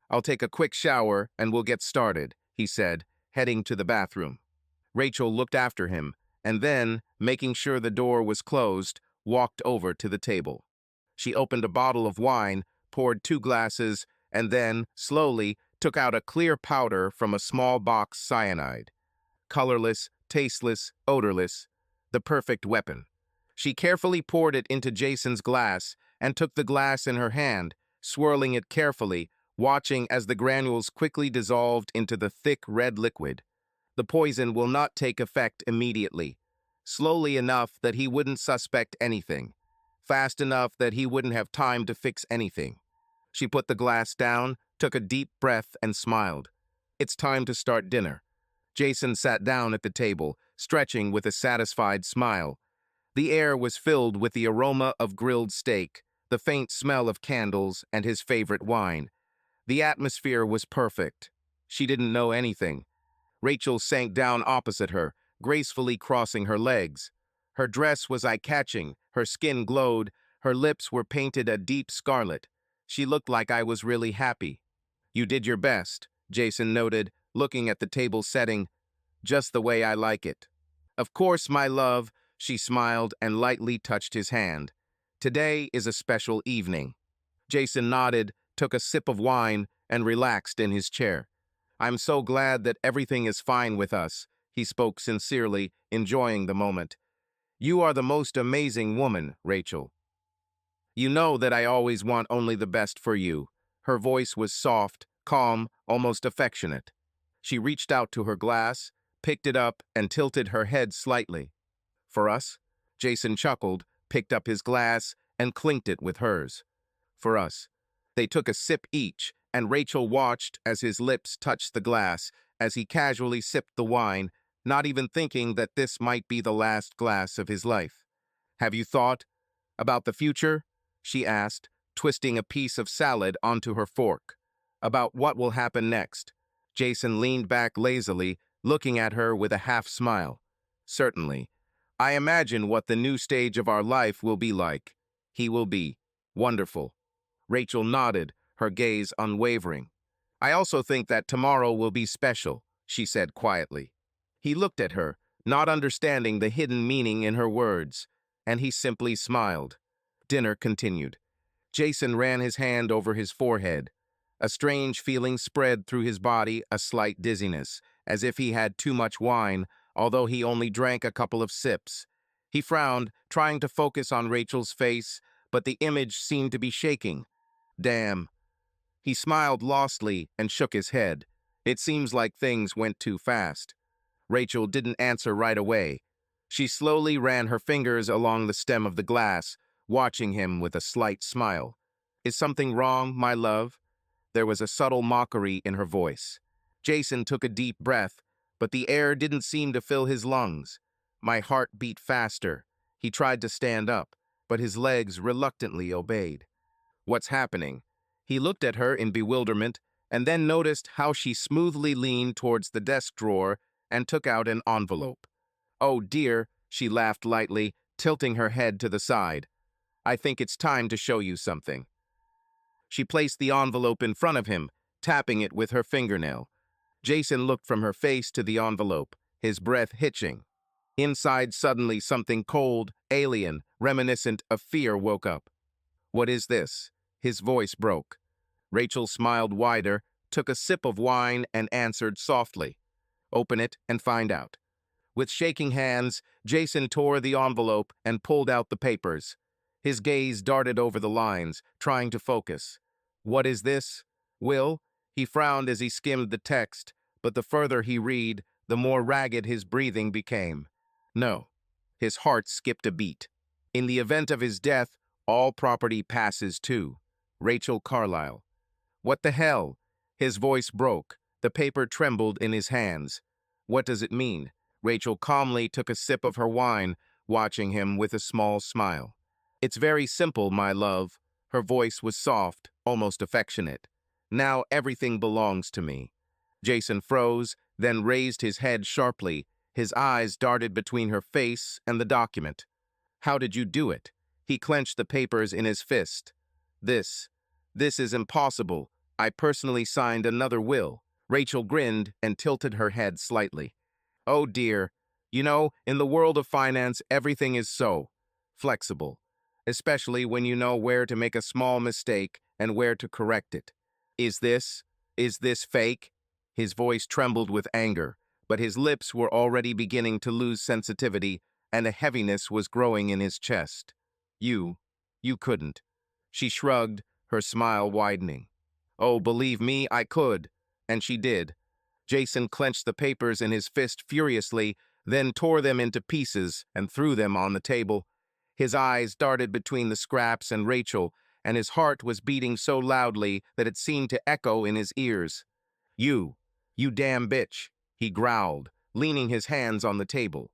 I'll take a quick shower and we'll get started," he said, heading to the bathroom. Rachel looked after him, and then, making sure the door was closed, walked over to the table. She opened a bottle of wine, poured 2 glasses, and then, slowly, took out a clear powder from a small box cyanide. Colorless, tasteless, odorless, the perfect weapon. She carefully poured it into Jason's glass and took the glass in her hand, swirling it carefully, watching as the granules quickly dissolved into the thick red liquid. The poison will not take effect immediately. Slowly enough that he wouldn't suspect anything. Fast enough that he wouldn't have time to fix anything. She put the glass down, took a deep breath, and smiled. It's time to start dinner. Jason sat down at the table, stretching with a satisfied smile. The air was filled with the aroma of grilled steak, the faint smell of candles, and his favorite wine. The atmosphere was perfect. She didn't know anything. Rachel sank down opposite her, gracefully crossing her legs. Her dress was eye-catching, her skin glowed, her lips were painted a deep scarlet. She looked like I was really happy. You did your best, Jason noted, looking at the table setting, just the way I like it. Of course, my love, she smiled and lightly touched his hand. Today is a special evening. Jason nodded, took a sip of wine, and relaxed in his chair. I'm so glad that everything is fine with us, he spoke sincerely, enjoying the moment. You are the most amazing woman, Rachel. You know that I always want only the best for you. Her voice was soft, calm, almost affectionate. She reached out to her glass, picked it up, and tilted her head slightly. For us? Jason chuckled, picked up his glass, and clinked it with hers. For us. They took a sip each, and Rachel watched as his lips touched the glass, as he casually sipped the wine, not even thinking that this might be the last glass of his life. Have you thought about the future? She asked, twisting a piece of salad onto her fork. About what will happen next? Jason leaned back lazily, looking at her with a half-smile. Certainly. I imagine what the new stage of our life will be like. He will be wonderful. Rachel nodded, her gaze unwavering. I also think that tomorrow will be special, she said quietly. He looked at her, not understanding the hidden meaning in her words, and he simply smiled. Dinner continued. Jason ran his hand over his forehead. A strange feeling spread through his body, a slight dizziness, as if he had too much wine, although he only drank a couple of sips. He frowned, trying to focus on Rachel's face, but the image seemed to be shaking. Damn. He smiled lostly and shook his head. It seems like things went too fast. Rachel didn't answer right away. She slowly ran her fingers along the stem of the glass, watching him with a slight smile. Is something wrong, my love? There was a subtle mockery in her voice. Jason took a deep breath, but the air didn't seem to fill his lungs. My heart beat faster. He tried to stand up, but his legs reluctantly obeyed. What's happening? He looked at her in bewilderment, and then noticed how she smoothly leaned towards the desk drawer and took out an envelope. Oh dear, she laughed lightly, tilting her head to the side. I think it's time to show you something. She placed the envelope in front of him, tapping it with her fingernail. Jason looked from her face to the envelope, his breath hitching. Inside, suddenly, something cold, alien, reminiscent of fear woke up. What is this? His voice broke. Rachel smiled wider, took a sip of wine, and answered softly. Open it and find out. With shaking hands, Jason tore the envelope and pulled out the papers. His gaze darted over the lines, trying to focus. What is this? Will? He frowned as he skimmed the text, but the further he read, the more ragged his breathing became. No. His heart skipped a beat. In the event of his death, all property passes to Rachel Carlyle. What the hell? His voice broke. The paper trembled in his hands. What does it mean? Rachel calmly took a sip of her wine, watching him with a small smile. It's very simple, my love. Her voice was soft, almost affectionate. Now everything belongs to me. Jason froze, then raised his head sharply. His eyes darted between her face and the document. How did you do it? He clenched the papers in his fist. This is impossible. I personally signed another will. Rachel grinned and tilted her head slightly. Oh dear. You know, in the world of finance, everything is so flexible, especially when you know where to make a small mistake and where to correct it. Is this fake? His voice trembled with anger, but his lips were already beginning to lose sensitivity, and a heaviness was growing in his chest. You couldn't. She shrugged, her smile widening. Oh, believe me, I could. And she did. Jason clenched the papers in his fist furiously, then tore them into pieces and threw them on the table. His eyes darted between the scraps and Rachel, and his heart was beating so loudly that it seemed to echo in his ears. You, you damn bitch, he growled, leaning his hands on the table.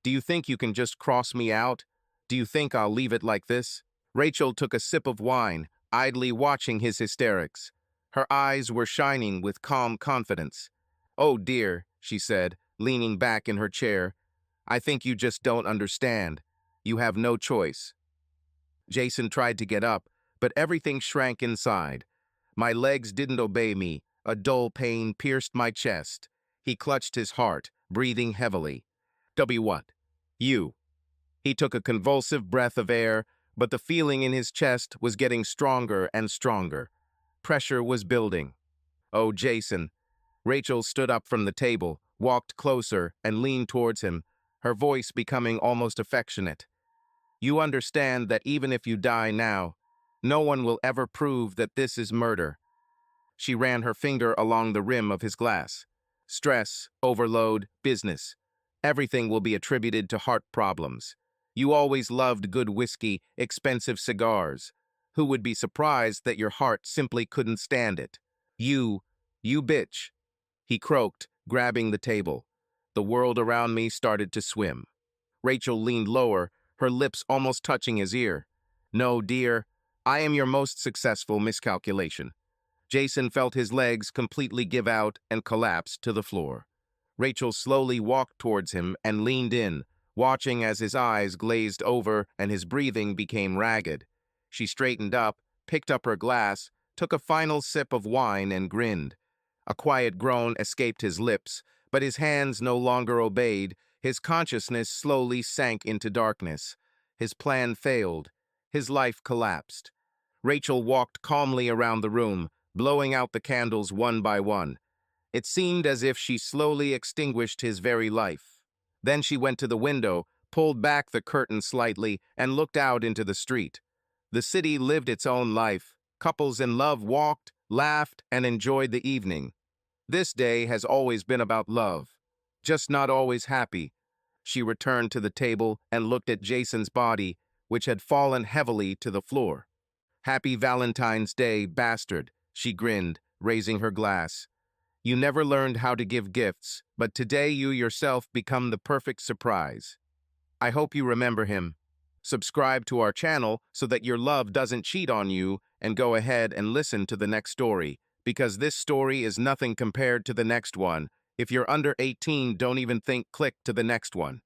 Do you think you can just cross me out? Do you think I'll leave it like this? Rachel took a sip of wine, idly watching his hysterics. Her eyes were shining with calm confidence. Oh dear, she said, leaning back in her chair. I think you just don't understand. You have no choice. Jason tried to get up, but everything shrank inside. My legs didn't obey me. A dull pain pierced my chest. He clutched his heart, breathing heavily. What? You. He took a convulsive breath of air, but the feeling in his chest was getting stronger and stronger. Pressure was building. Oh, Jason. Rachel stood up from the table, walked closer, and leaned towards him, her voice becoming almost affectionate. You understand that even if you die now, no one will ever prove that this is murder. She ran her finger along the rim of his glass. Stress, overload, business. Everything will be attributed to heart problems. You always loved good whiskey, expensive cigars. Who would be surprised that your heart simply couldn't stand it? You bitch. He croaked, grabbing the table. The world around me started to swim. Rachel leaned lower, her lips almost touching his ear. No, dear, I am your most successful miscalculation. Jason felt his legs completely give out and collapse to the floor. Rachel slowly walked towards him and leaned in, watching as his eyes glazed over and his breathing became ragged. She straightened up, picked up her glass, took a final sip of wine and grinned. A quiet groan escaped his lips, but his hands no longer obeyed. His consciousness slowly sank into darkness. His plan failed. His life collapsed. Rachel walked calmly around the room, blowing out the candles one by one. It seemed as if she slowly extinguished his very life. Then she went to the window, pulled back the curtain slightly, and looked out into the street. The city lived its own life. Couples in love walked, laughed, and enjoyed the evening. This day has always been about love, just not always happy. She returned to the table and looked at Jason's body, which had fallen heavily to the floor. Happy Valentine's Day, bastard, she grinned, raising her glass. You never learned how to give gifts, but today you yourself become the perfect surprise. I hope you remember him. Subscribe to our channel so that your love doesn't cheat on you, and go ahead and listen to the next story, because this story is nothing compared to the next one. If you're under 18, don't even think click to the next one.